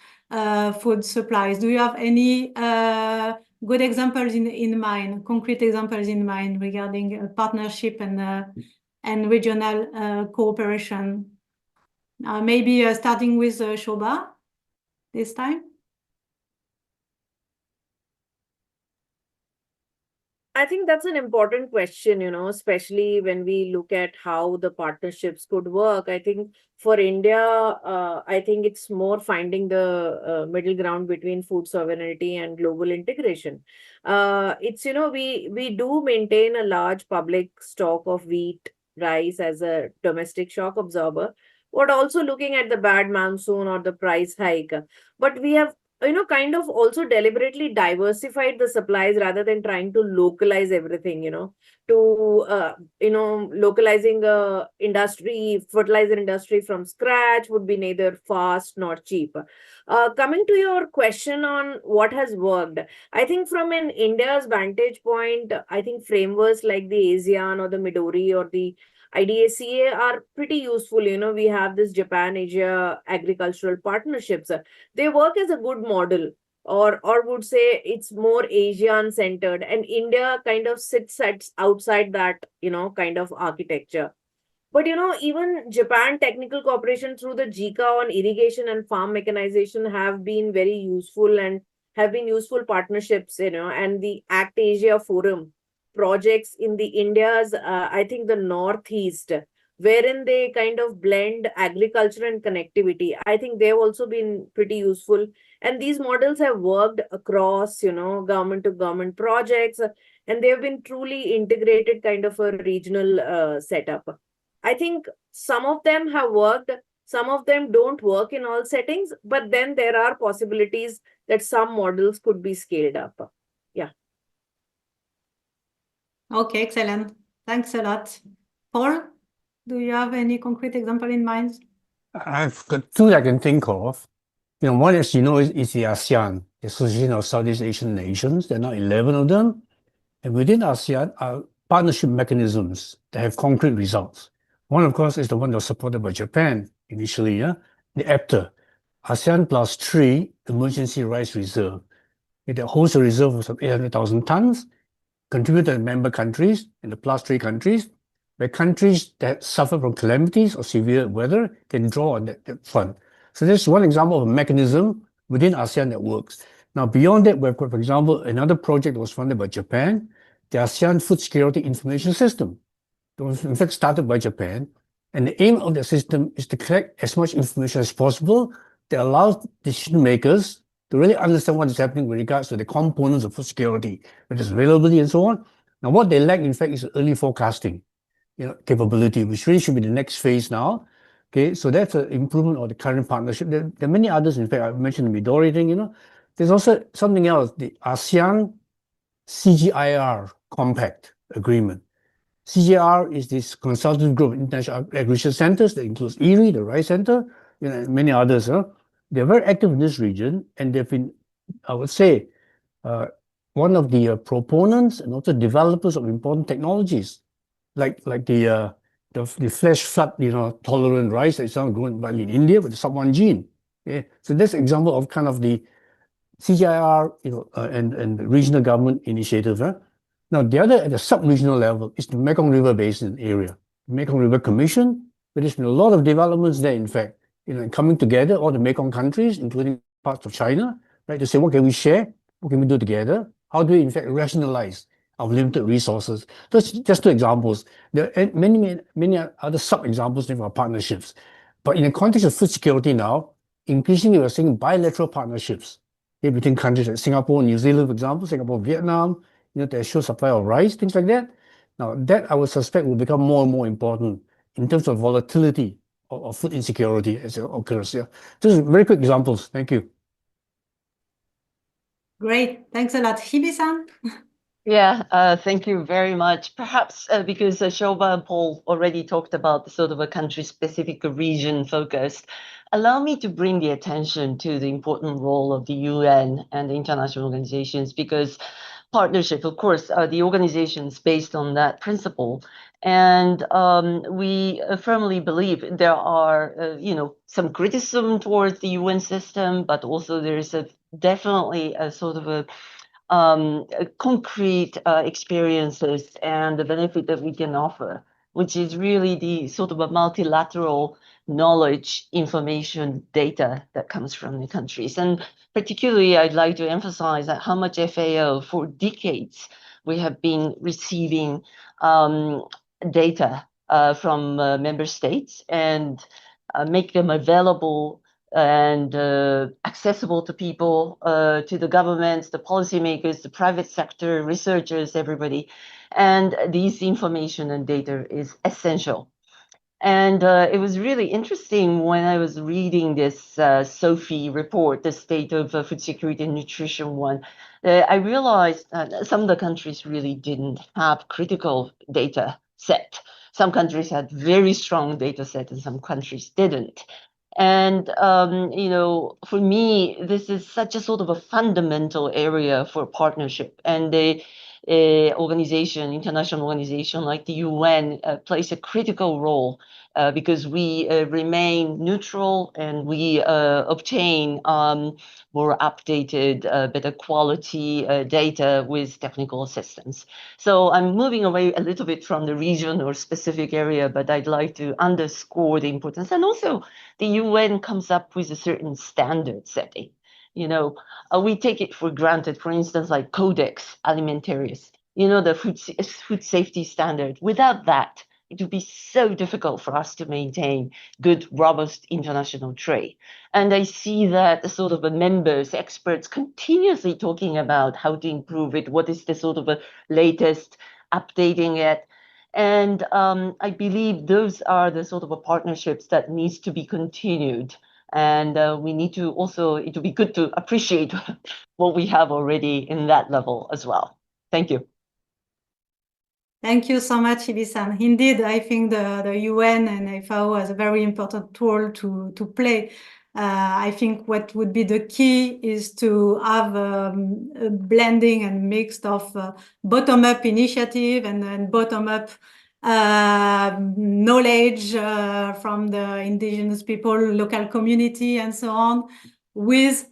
food supplies. Do you have any good examples in mind, concrete examples in mind regarding partnership and regional cooperation? Maybe starting with Shoba this time. I think that's an important question, especially when we look at how the partnerships could work. I think for India, I think it's more finding the middle ground between food sovereignty and global integration. It's, we do maintain a large public stock of wheat, rice as a domestic shock absorber, but also looking at the bad monsoon or the price hike. But we have kind of also deliberately diversified the supplies rather than trying to localize everything, localizing fertilizer industry from scratch would be neither fast nor cheap. Coming to your question on what has worked, I think from an India's vantage point, I think frameworks like the ASEAN or the Midori or the IDACA are pretty useful. We have this Japan-Asia agricultural partnerships. They work as a good model, or would say it's more Asian centered, and India kind of sits outside that, kind of architecture. But even Japan technical cooperation through the JICA on irrigation and farm mechanization have been very useful and have been useful partnerships, and the Act Asia Forum projects in the India's, I think the Northeast, wherein they kind of blend agriculture and connectivity. I think they've also been pretty useful. And these models have worked across, government to government projects. and they have been truly integrated kind of a regional setup. I think some of them have worked, some of them don't work in all settings, but then there are possibilities that some models could be scaled up. Yeah. Okay, excellent. Thanks a lot. Paul, do you have any concrete example in mind? I've got two I can think of. One, as you know, is the ASEAN, the Association of Southeast Asian Nations. There are now 11 of them. And within ASEAN are partnership mechanisms that have concrete results. One, of course, is the one that was supported by Japan initially, the APTA, ASEAN Plus 3 Emergency Rice Reserve. It holds a reserve of some 800,000 tons, contributed to member countries and the plus 3 countries, where countries that suffer from calamities or severe weather can draw on that fund. So that's one example of a mechanism within ASEAN that works. Now, beyond that, we've got, for example, another project that was funded by Japan, the ASEAN Food Security Information System. It was, in fact, started by Japan. And the aim of the system is to collect as much information as possible that allows decision makers to really understand what is happening with regards to the components of food security, whether it's availability and so on. Now, what they lack, in fact, is early forecasting capability, which really should be the next phase now. Okay, so that's an improvement of the current partnership. There are many others. In fact, I mentioned the Midori thing. There's also something else, the ASEAN CGIAR Compact Agreement. CGIAR is this consultative group of international agriculture centers that includes IRI, the Rice Center, and many others. They're very active in this region, and they've been, I would say, one of the proponents and also developers of important technologies, like the flash flood, tolerant rice that's now grown widely in India with the sub-1 gene. Okay? So that's an example of kind of the CGIAR, and the regional government initiative. Now, the other at the sub-regional level is the Mekong River Basin area, the Mekong River Commission. There's been a lot of developments there, in fact, coming together, all the Mekong countries, including parts of China, right, to say, what can we share? What can we do together? How do we, in fact, rationalize our limited resources? That's just two examples. There are many other sub-examples of our partnerships. But in the context of food security now, increasingly we're seeing bilateral partnerships between countries like Singapore, New Zealand, for example, Singapore, Vietnam, to assure supply of rice, things like that. Now, that I would suspect will become more and more important in terms of volatility of food insecurity as it occurs. Yeah, just very quick examples. Thank you. Great, thanks a lot. Hibi-san? Yeah, thank you very much. Perhaps because Shoba and Paul already talked about the sort of a country-specific region focus, allow me to bring the attention to the important role of the UN and the international organizations, because partnership, of course, the organizations based on that principle. And we firmly believe there are, some criticism towards the UN system, but also there's definitely a sort of a concrete experiences and the benefit that we can offer, which is really the sort of a multilateral knowledge, information, data that comes from the countries. And particularly, I'd like to emphasize that how much FAO, for decades, we have been receiving data from member states and make them available and accessible to people, to the governments, the policymakers, the private sector, researchers, everybody. And these information and data is essential. And it was really interesting when I was reading this SOPHI report, the State of Food Security and Nutrition one. I realized some of the countries really didn't have critical data set. Some countries had very strong data set and some countries didn't. And, for me, this is such a sort of a fundamental area for partnership. And the international organization like the UN plays a critical role because we remain neutral and we obtain more updated, better quality data with technical assistance. So I'm moving away a little bit from the region or specific area, but I'd like to underscore the importance. And also, the UN comes up with a certain standard setting. We take it for granted, for instance, like Codex Alimentarius, the food safety standard. Without that, it would be so difficult for us to maintain good, robust international trade. And I see that the sort of the members, experts continuously talking about how to improve it, what is the sort of the latest, updating it. And I believe those are the sort of a partnerships that needs to be continued. And we need to also, it would be good to appreciate what we have already in that level as well. Thank you. Thank you so much, Hibi-san. Indeed, I think the UN and FAO has a very important role to play. I think what would be the key is to have a blending and mix of bottom-up initiative and then bottom-up knowledge from the indigenous people, local community, and so on, with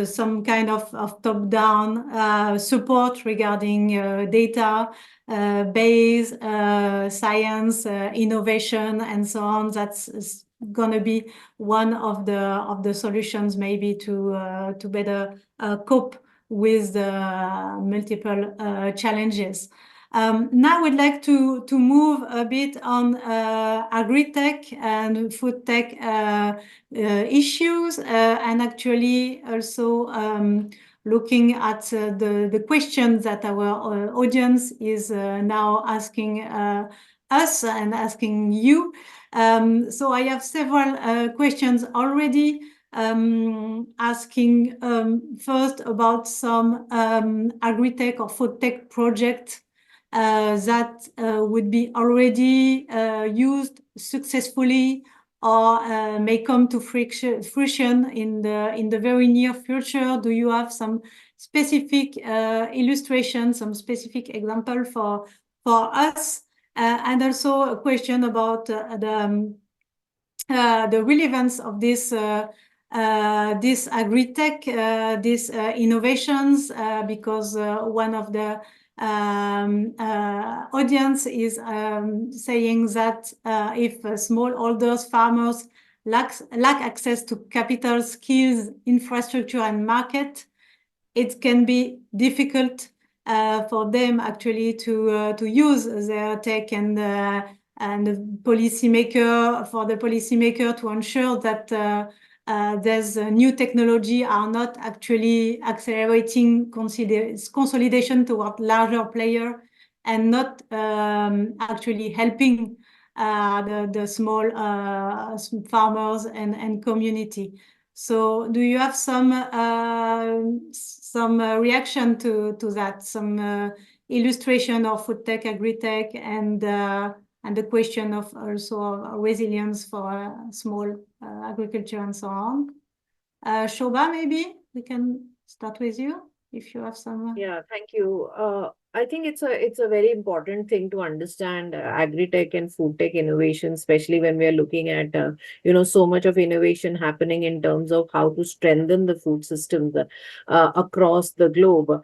some kind of top-down support regarding data, base, science, innovation, and so on. That's going to be one of the solutions, maybe to better cope with the multiple challenges. Now we'd like to move a bit on agritech and food tech issues, and actually also looking at the questions that our audience is now asking us and asking you. So I have several questions already, asking first about some agritech or food tech project that would be already used successfully or may come to fruition in the very near future. Do you have some specific illustration, some specific example for us? And also a question about the relevance of this agritech, these innovations, because one of the audience is saying that if smallholders, farmers lack access to capital, skills, infrastructure, and market, it can be difficult for them actually to use their tech, and the policymaker to ensure that there's new technology are not actually accelerating consolidation toward larger player, and not actually helping the small farmers and community. So do you have some reaction to that, some illustration of food tech, agri-tech, and the question of also resilience for small agriculture and so on? Shoba, maybe we can start with you if you have some. Yeah, thank you. I think it's a very important thing to understand agri-tech and food tech innovation, especially when we are looking at so much of innovation happening in terms of how to strengthen the food systems across the globe.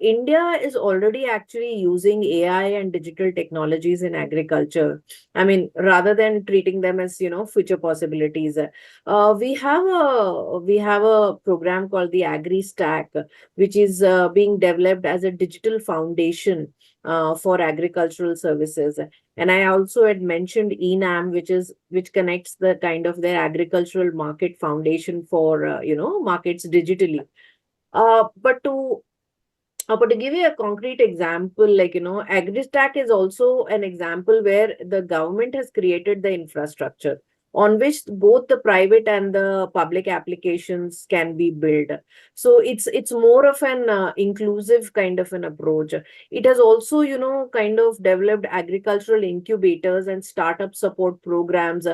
India is already actually using AI and digital technologies in agriculture. I mean, rather than treating them as future possibilities, we have a program called the Agri Stack, which is being developed as a digital foundation for agricultural services. And I also had mentioned ENAM, which connects the kind of their agricultural market foundation for markets digitally. But to give you a concrete example, like AgriStack is also an example where the government has created the infrastructure on which both the private and the public applications can be built. So it's more of an inclusive kind of an approach. It has also, kind of developed agricultural incubators and startup support programs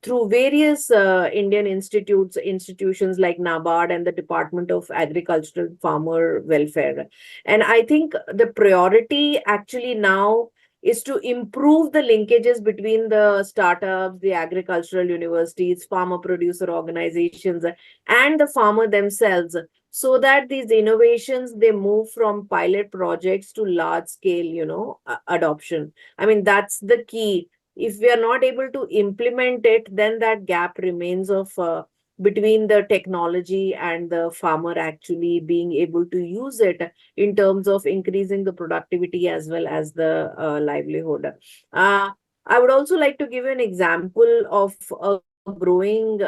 through various Indian institutions like NABARD and the Department of Agricultural Farmer Welfare. And I think the priority actually now is to improve the linkages between the startups, the agricultural universities, farmer producer organizations, and the farmer themselves, so that these innovations, they move from pilot projects to large scale, adoption. I mean, that's the key. If we are not able to implement it, then that gap remains of between the technology and the farmer actually being able to use it in terms of increasing the productivity as well as the livelihood. I would also like to give you an example of a growing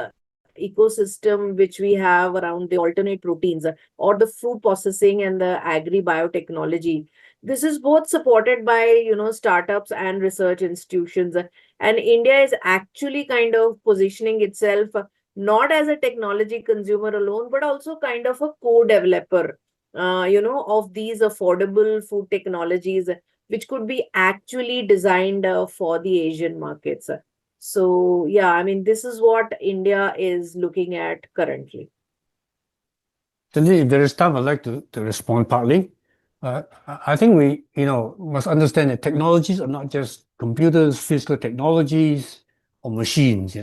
ecosystem which we have around the alternate proteins or the food processing and the agri biotechnology. This is both supported by, startups and research institutions. And India is actually kind of positioning itself not as a technology consumer alone, but also kind of a co-developer, of these affordable food technologies which could be actually designed for the Asian markets. So, yeah, I mean, this is what India is looking at currently. Cindy, if there is time, I'd like to respond partly. I think we, must understand that technologies are not just computers, physical technologies, or machines.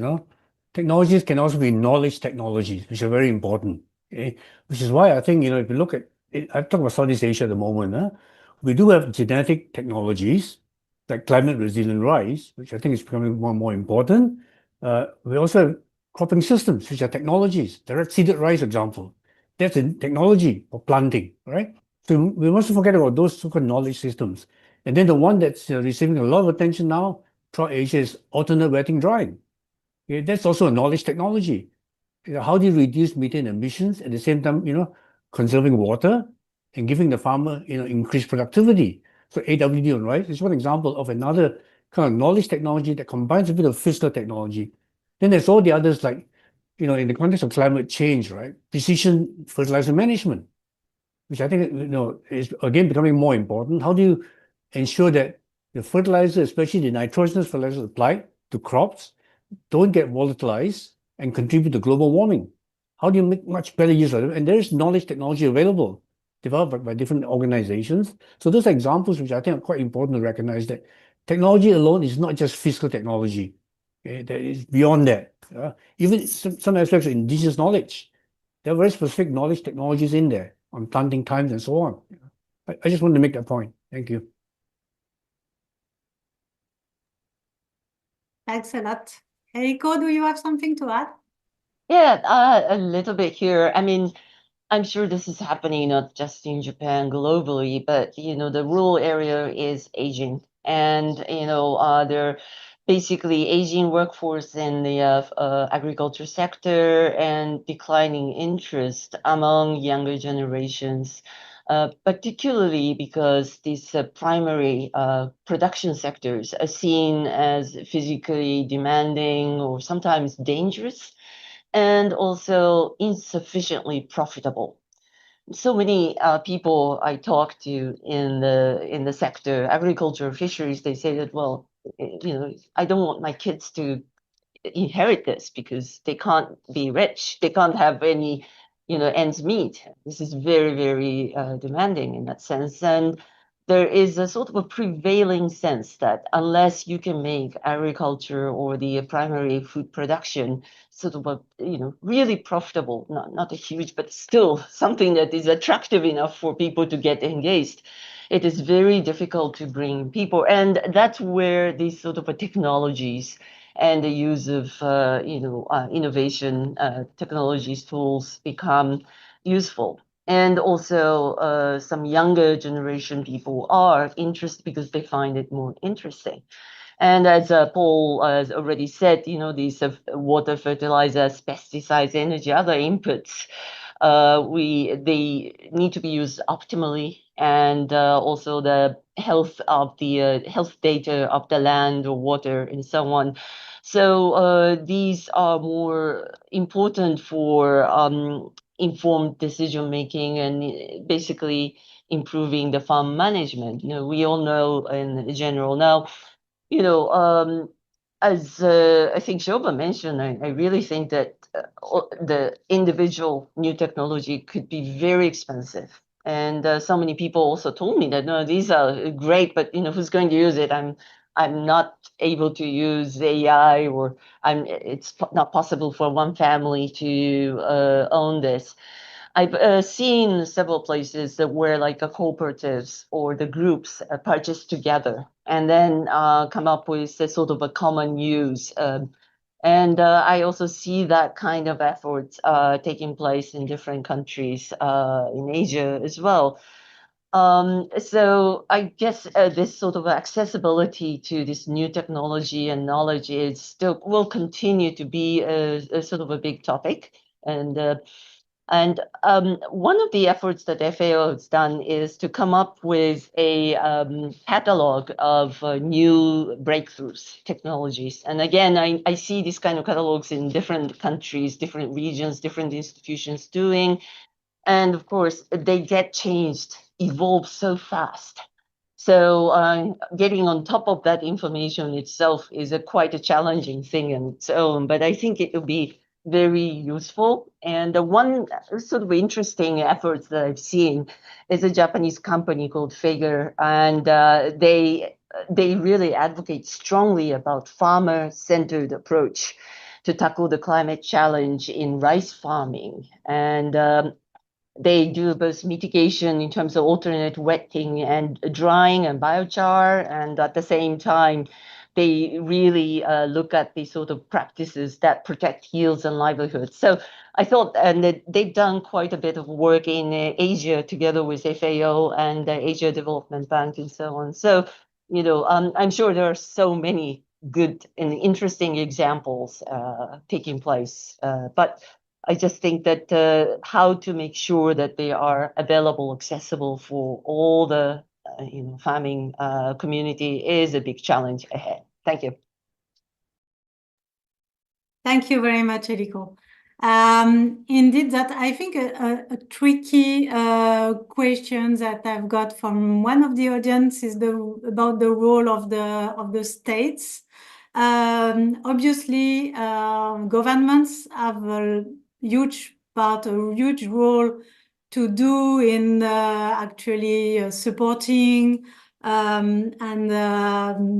Technologies can also be knowledge technologies, which are very important. Okay? Which is why I think, if you look at it, I'm talking about Southeast Asia at the moment, we do have genetic technologies like climate resilient rice, which I think is becoming more and more important. We also have cropping systems, which are technologies. Direct seeded rice example. That's a technology for planting, right? So we mustn't forget about those so-called knowledge systems. And then the one that's receiving a lot of attention now throughout Asia is alternate wetting drying. Okay, that's also a knowledge technology. How do you reduce methane emissions at the same time, conserving water and giving the farmer, increased productivity? So AWD on rice is one example of another kind of knowledge technology that combines a bit of physical technology. Then there's all the others like, in the context of climate change, right? Precision fertilizer management, which I think, is again becoming more important. How do you ensure that the fertilizer, especially the nitrogenous fertilizer applied to crops, don't get volatilized and contribute to global warming? How do you make much better use of it? And there is knowledge technology available, developed by different organizations. So those are examples which I think are quite important to recognize that technology alone is not just physical technology. Okay? That is beyond that. Even some aspects of indigenous knowledge. There are very specific knowledge technologies in there on planting times and so on. I just wanted to make that point. Thank you. Thanks a lot. Eriko, do you have something to add? Yeah, a little bit here. I mean, I'm sure this is happening not just in Japan, globally, but the rural area is aging, and they're basically aging workforce in the agriculture sector and declining interest among younger generations, particularly because these primary production sectors are seen as physically demanding or sometimes dangerous and also insufficiently profitable. So many people I talk to in the sector, agriculture, fisheries, they say that, well, I don't want my kids to inherit this because they can't be rich. They can't have any, ends meet. This is very, very demanding in that sense. And there is a sort of a prevailing sense that unless you can make agriculture or the primary food production sort of a, really profitable, not a huge, but still something that is attractive enough for people to get engaged, it is very difficult to bring people. And that's where these sort of technologies and the use of innovation technologies tools become useful. And also some younger generation people are interested because they find it more interesting. And as Paul has already said, these water, fertilizers, pesticides, energy, other inputs, they need to be used optimally, and also the health data of the land or water and so on. So these are more important for informed decision making and basically improving the farm management. We all know in general now, as I think Shoba mentioned, I really think that the individual new technology could be very expensive. And so many people also told me that, no, these are great, but who's going to use it? I'm not able to use AI, or it's not possible for one family to own this. I've seen several places that where like the cooperatives or the groups purchase together and then come up with a sort of a common use. And I also see that kind of efforts taking place in different countries in Asia as well. So I guess this sort of accessibility to this new technology and knowledge is still will continue to be a sort of a big topic. And one of the efforts that FAO has done is to come up with a catalog of new breakthroughs, technologies. And again, I see these kind of catalogs in different countries, different regions, different institutions doing. And of course, they get changed, evolve so fast. So getting on top of that information itself is quite a challenging thing in its own, but I think it will be very useful. And the one sort of interesting efforts that I've seen is a Japanese company called Fager, and they really advocate strongly about farmer-centered approach to tackle the climate challenge in rice farming. And they do both mitigation in terms of alternate wetting and drying and biochar, and at the same time, they really look at the sort of practices that protect yields and livelihoods. So I thought, and they've done quite a bit of work in Asia together with FAO and the Asia Development Bank and so on. So, I'm sure there are so many good and interesting examples taking place, but I just think that how to make sure that they are available, accessible for all the farming community is a big challenge ahead. Thank you. Thank you very much, Eriko. Indeed, that I think a tricky question that I've got from one of the audience is about the role of the states. Obviously, governments have a huge role to do in actually supporting and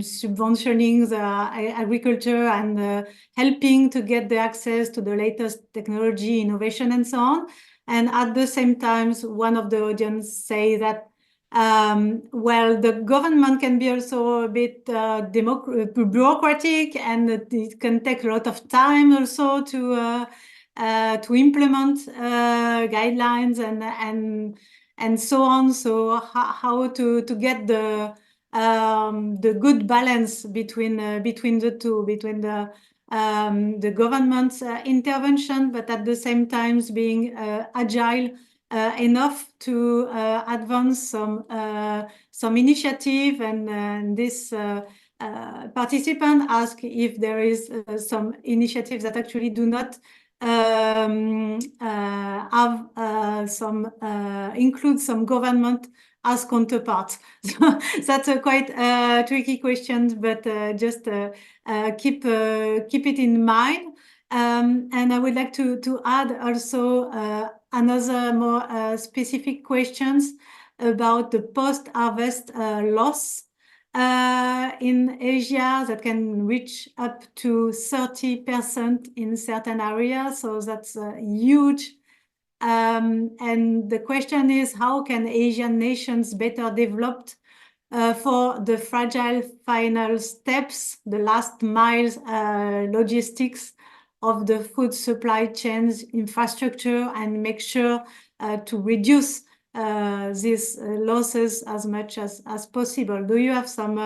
subventioning the agriculture and helping to get the access to the latest technology, innovation, and so on. And at the same time, one of the audience say that well, the government can be also a bit bureaucratic, and it can take a lot of time also to implement guidelines and so on. So how to get the good balance between the two, between the government's intervention, but at the same time being agile enough to advance some initiative. And this participant asked if there is some initiatives that actually do not include some government as counterparts. So that's a quite tricky question, but just keep it in mind. And I would like to add also another more specific questions about the post-harvest loss in Asia that can reach up to 30% in certain areas. So that's huge. And the question is, how can Asian nations better develop for the fragile final steps, the last miles logistics of the food supply chains infrastructure, and make sure to reduce these losses as much as possible? Do you have some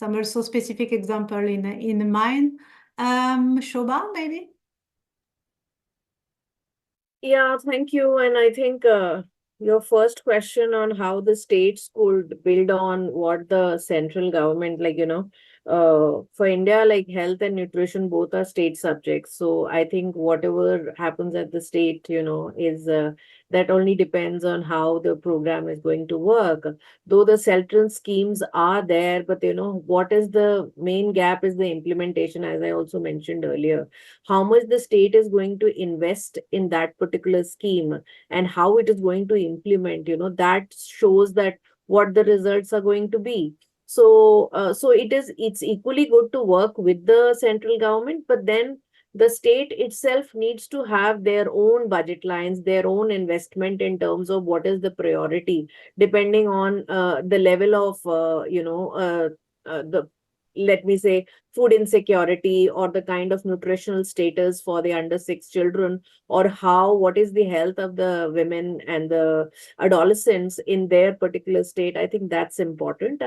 also specific example in mind? Shoba, maybe? Yeah, thank you. And I think your first question on how the states could build on what the central government, for India, like health and nutrition, both are state subjects. So I think whatever happens at the state, is that only depends on how the program is going to work. Though the central schemes are there, but what is the main gap is the implementation, as I also mentioned earlier. How much the state is going to invest in that particular scheme and how it is going to implement, that shows that what the results are going to be. So it's equally good to work with the central government, but then the state itself needs to have their own budget lines, their own investment in terms of what is the priority, depending on the level of the let me say, food insecurity or the kind of nutritional status for the under 6 children, or what is the health of the women and the adolescents in their particular state. I think that's important.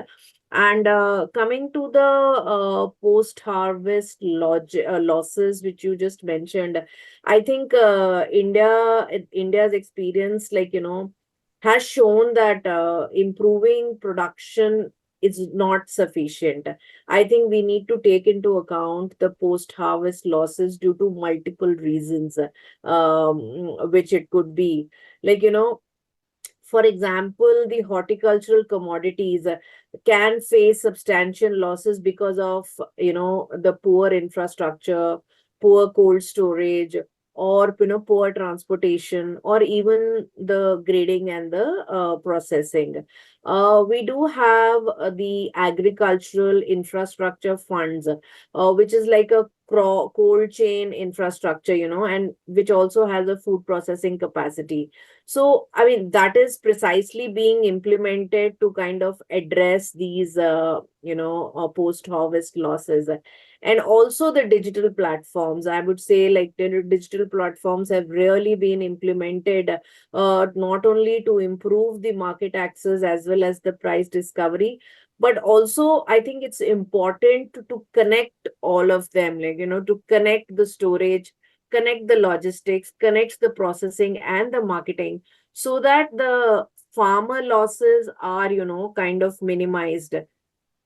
And coming to the post-harvest losses, which you just mentioned, I think India's experience, like, has shown that improving production is not sufficient. I think we need to take into account the post-harvest losses due to multiple reasons, which it could be. Like, for example, the horticultural commodities can face substantial losses because of, the poor infrastructure, poor cold storage, or, poor transportation, or even the grading and the processing. We do have the agricultural infrastructure funds, which is like a cold chain infrastructure, and which also has a food processing capacity. So, I mean, that is precisely being implemented to kind of address these, post-harvest losses. And also the digital platforms, I would say, like, the digital platforms have really been implemented, not only to improve the market access as well as the price discovery, but also I think it's important to connect all of them, like, to connect the storage, connect the logistics, connect the processing and the marketing, so that the farmer losses are, kind of minimized.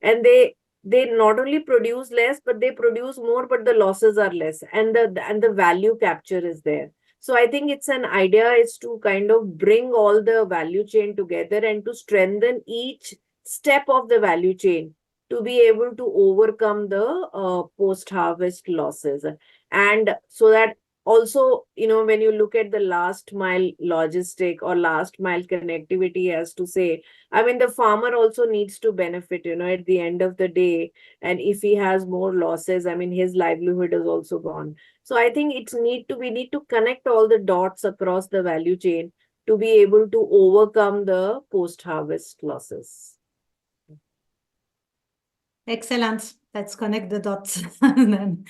And they not only produce less, but they produce more, but the losses are less, and the value capture is there. So I think it's an idea is to kind of bring all the value chain together and to strengthen each step of the value chain to be able to overcome the post-harvest losses. And so that also, when you look at the last mile logistic or last mile connectivity, as to say, I mean, the farmer also needs to benefit, at the end of the day. And if he has more losses, I mean, his livelihood is also gone. So I think we need to connect all the dots across the value chain to be able to overcome the post-harvest losses. Excellent. Let's connect the dots then.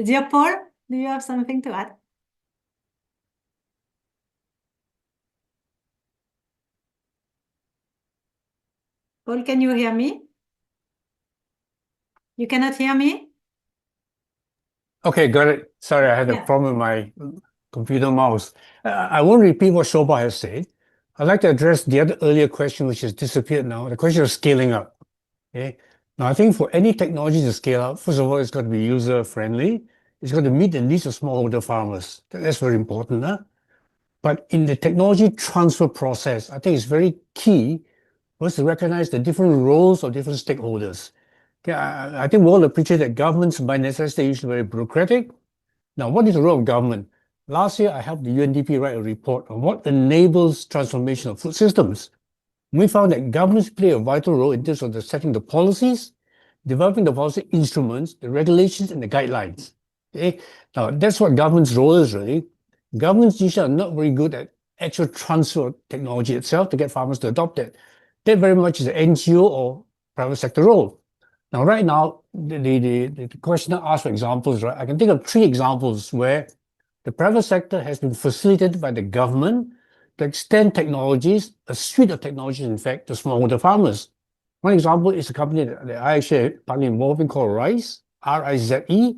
Dear Paul, do you have something to add? Paul, can you hear me? You cannot hear me? Okay, got it. Sorry, I had a problem with my computer mouse. I won't repeat what Shoba has said. I'd like to address the other earlier question, which has disappeared now, the question of scaling up. Okay. Now, I think for any technology to scale up, first of all, it's got to be user-friendly. It's got to meet the needs of smallholder farmers. That's very important. Huh? But in the technology transfer process, I think it's very key for us to recognize the different roles of different stakeholders. Okay, I think we all appreciate that governments by necessity are usually very bureaucratic. Now, what is the role of government? Last year, I helped the UNDP write a report on what enables transformation of food systems. We found that governments play a vital role in terms of setting the policies, developing the policy instruments, the regulations, and the guidelines. Okay? Now, that's what government's role is really. Governments usually are not very good at actual transfer of technology itself to get farmers to adopt it. That very much is an NGO or private sector role. Now, right now, the questioner asked for examples, right? I can think of 3 examples where the private sector has been facilitated by the government to extend technologies, a suite of technologies, in fact, to smallholder farmers. One example is a company that I actually partly involved in called RISE, R-I-Z-E,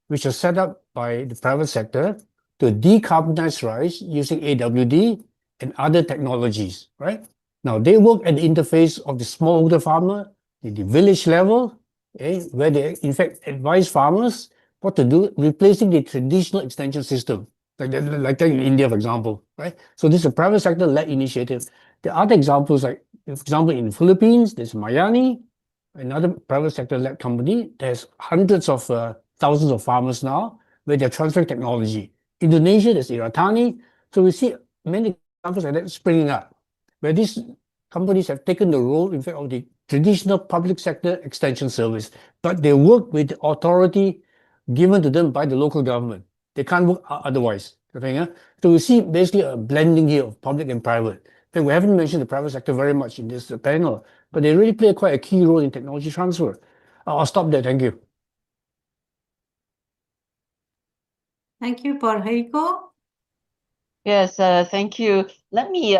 which was set up by the private sector to decarbonize rice using AWD and other technologies, right? Now, they work at the interface of the smallholder farmer, the village level, where they, in fact, advise farmers what to do, replacing the traditional extension system, like that in India, for example, right? So this is a private sector-led initiative. The other examples, like, for example, in the Philippines, there's Mayani, another private sector-led company. There's hundreds of thousands of farmers now where they're transferring technology. Indonesia, there's Iratani. So we see many examples like that springing up, where these companies have taken the role, in fact, of the traditional public sector extension service, but they work with the authority given to them by the local government. They can't work otherwise. So we see basically a blending here of public and private. We haven't mentioned the private sector very much in this panel, but they really play quite a key role in technology transfer. I'll stop there. Thank you. Thank you, Paul. Eriko? Yes, thank you. Let me,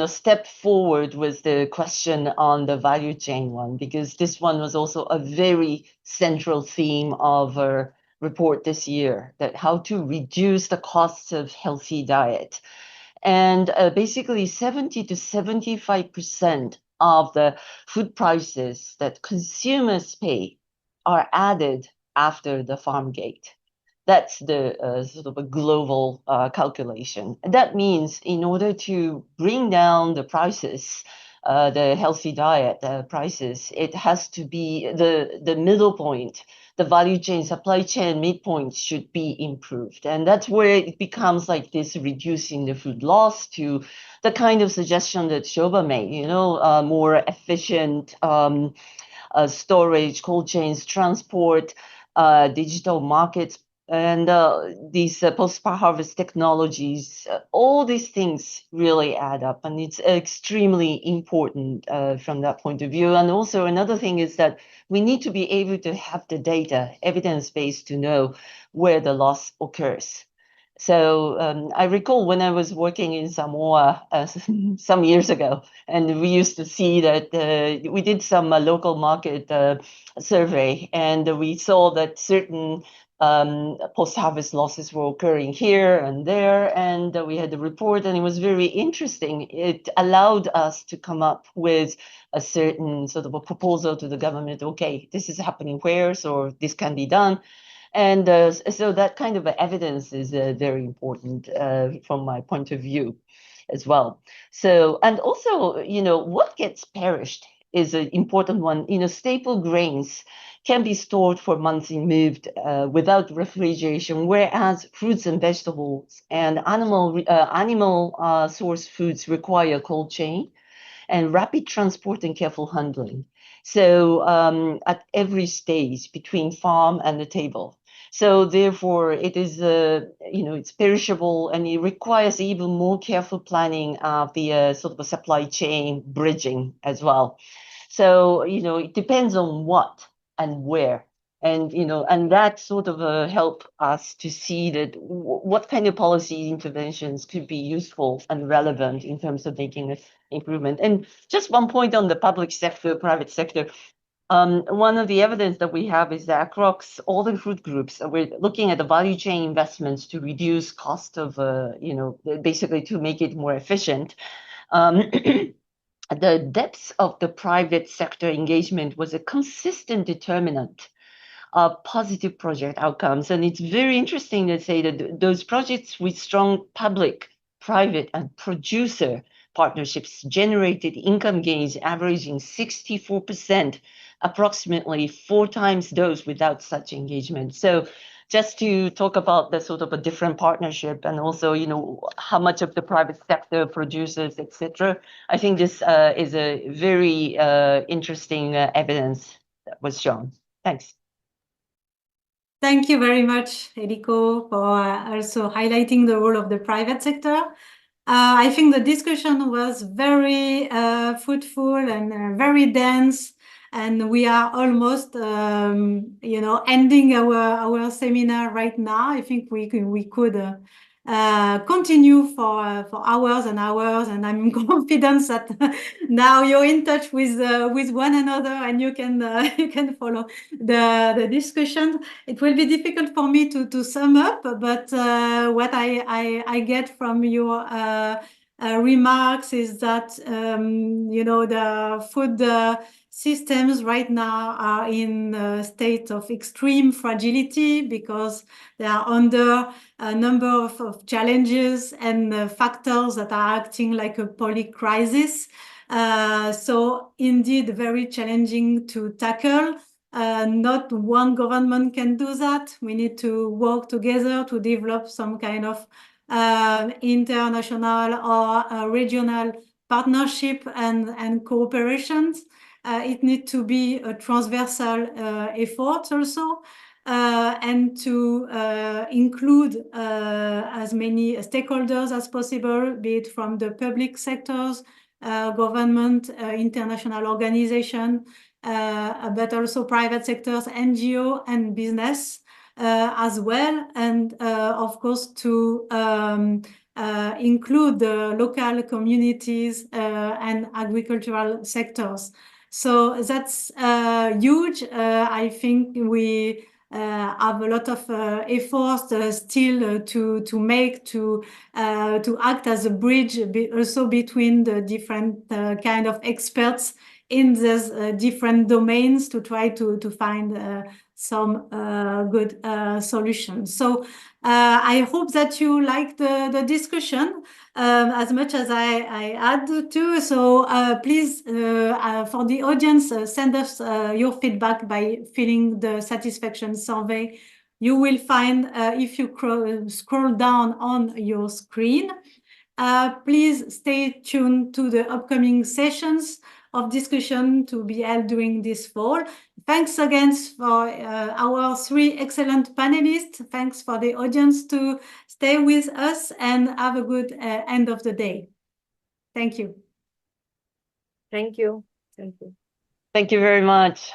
step forward with the question on the value chain one, because this one was also a very central theme of our report this year, that how to reduce the costs of healthy diet. And basically 70 to 75% of the food prices that consumers pay are added after the farm gate. That's the sort of a global calculation. And that means in order to bring down the prices, the healthy diet prices, it has to be the middle point, the value chain, supply chain midpoint should be improved. And that's where it becomes like this reducing the food loss to the kind of suggestion that Shoba made, more efficient storage, cold chains, transport, digital markets, and these post-harvest technologies, all these things really add up, and it's extremely important from that point of view. And also another thing is that we need to be able to have the data, evidence-based, to know where the loss occurs. So I recall when I was working in Samoa some years ago, and we used to see that we did some local market survey, and we saw that certain post-harvest losses were occurring here and there, and we had the report, and it was very interesting. It allowed us to come up with a certain sort of a proposal to the government. Okay, this is happening where, so this can be done. And so that kind of evidence is very important from my point of view as well. So, and also, what gets perished is an important one. Staple grains can be stored for months and moved without refrigeration, whereas fruits and vegetables and animal source foods require cold chain and rapid transport and careful handling. So at every stage between farm and the table. So therefore, it is, it's perishable, and it requires even more careful planning of the sort of a supply chain bridging as well. So, it depends on what and where. And, and that sort of help us to see that what kind of policy interventions could be useful and relevant in terms of making an improvement. And just one point on the public sector, private sector. One of the evidence that we have is that across all the food groups, we're looking at the value chain investments to reduce cost of, basically to make it more efficient. The depth of the private sector engagement was a consistent determinant of positive project outcomes. And it's very interesting to say that those projects with strong public, private, and producer partnerships generated income gains averaging 64%, approximately 4 times those without such engagement. So just to talk about the sort of a different partnership, and also, how much of the private sector producers, etc. I think this is a very interesting evidence that was shown. Thanks. Thank you very much, Eriko, for also highlighting the role of the private sector. I think the discussion was very fruitful and very dense, and we are almost, ending our seminar right now. I think we could continue for hours and hours, and I'm confident that now you're in touch with one another, and you can follow the discussion. It will be difficult for me to sum up, but what I get from your remarks is that the food systems right now are in a state of extreme fragility because they are under a number of challenges and factors that are acting like a polycrisis. So indeed, very challenging to tackle. Not one government can do that. We need to work together to develop some kind of international or regional partnership and cooperations. It needs to be a transversal effort also, and to include as many stakeholders as possible, be it from the public sectors, government, international organization, but also private sectors, NGO and business as well, and of course to include the local communities and agricultural sectors. So that's huge. I think we have a lot of efforts still to make to act as a bridge also between the different kind of experts in these different domains to try to find some good solutions. So I hope that you like the discussion as much as I had to. So please, for the audience, send us your feedback by filling the satisfaction survey. You will find if you scroll down on your screen. Please stay tuned to the upcoming sessions of discussion to be held during this fall. Thanks again for our 3 excellent panelists. Thanks for the audience to stay with us, and have a good end of the day. Thank you. Thank you. Thank you. Thank you very much.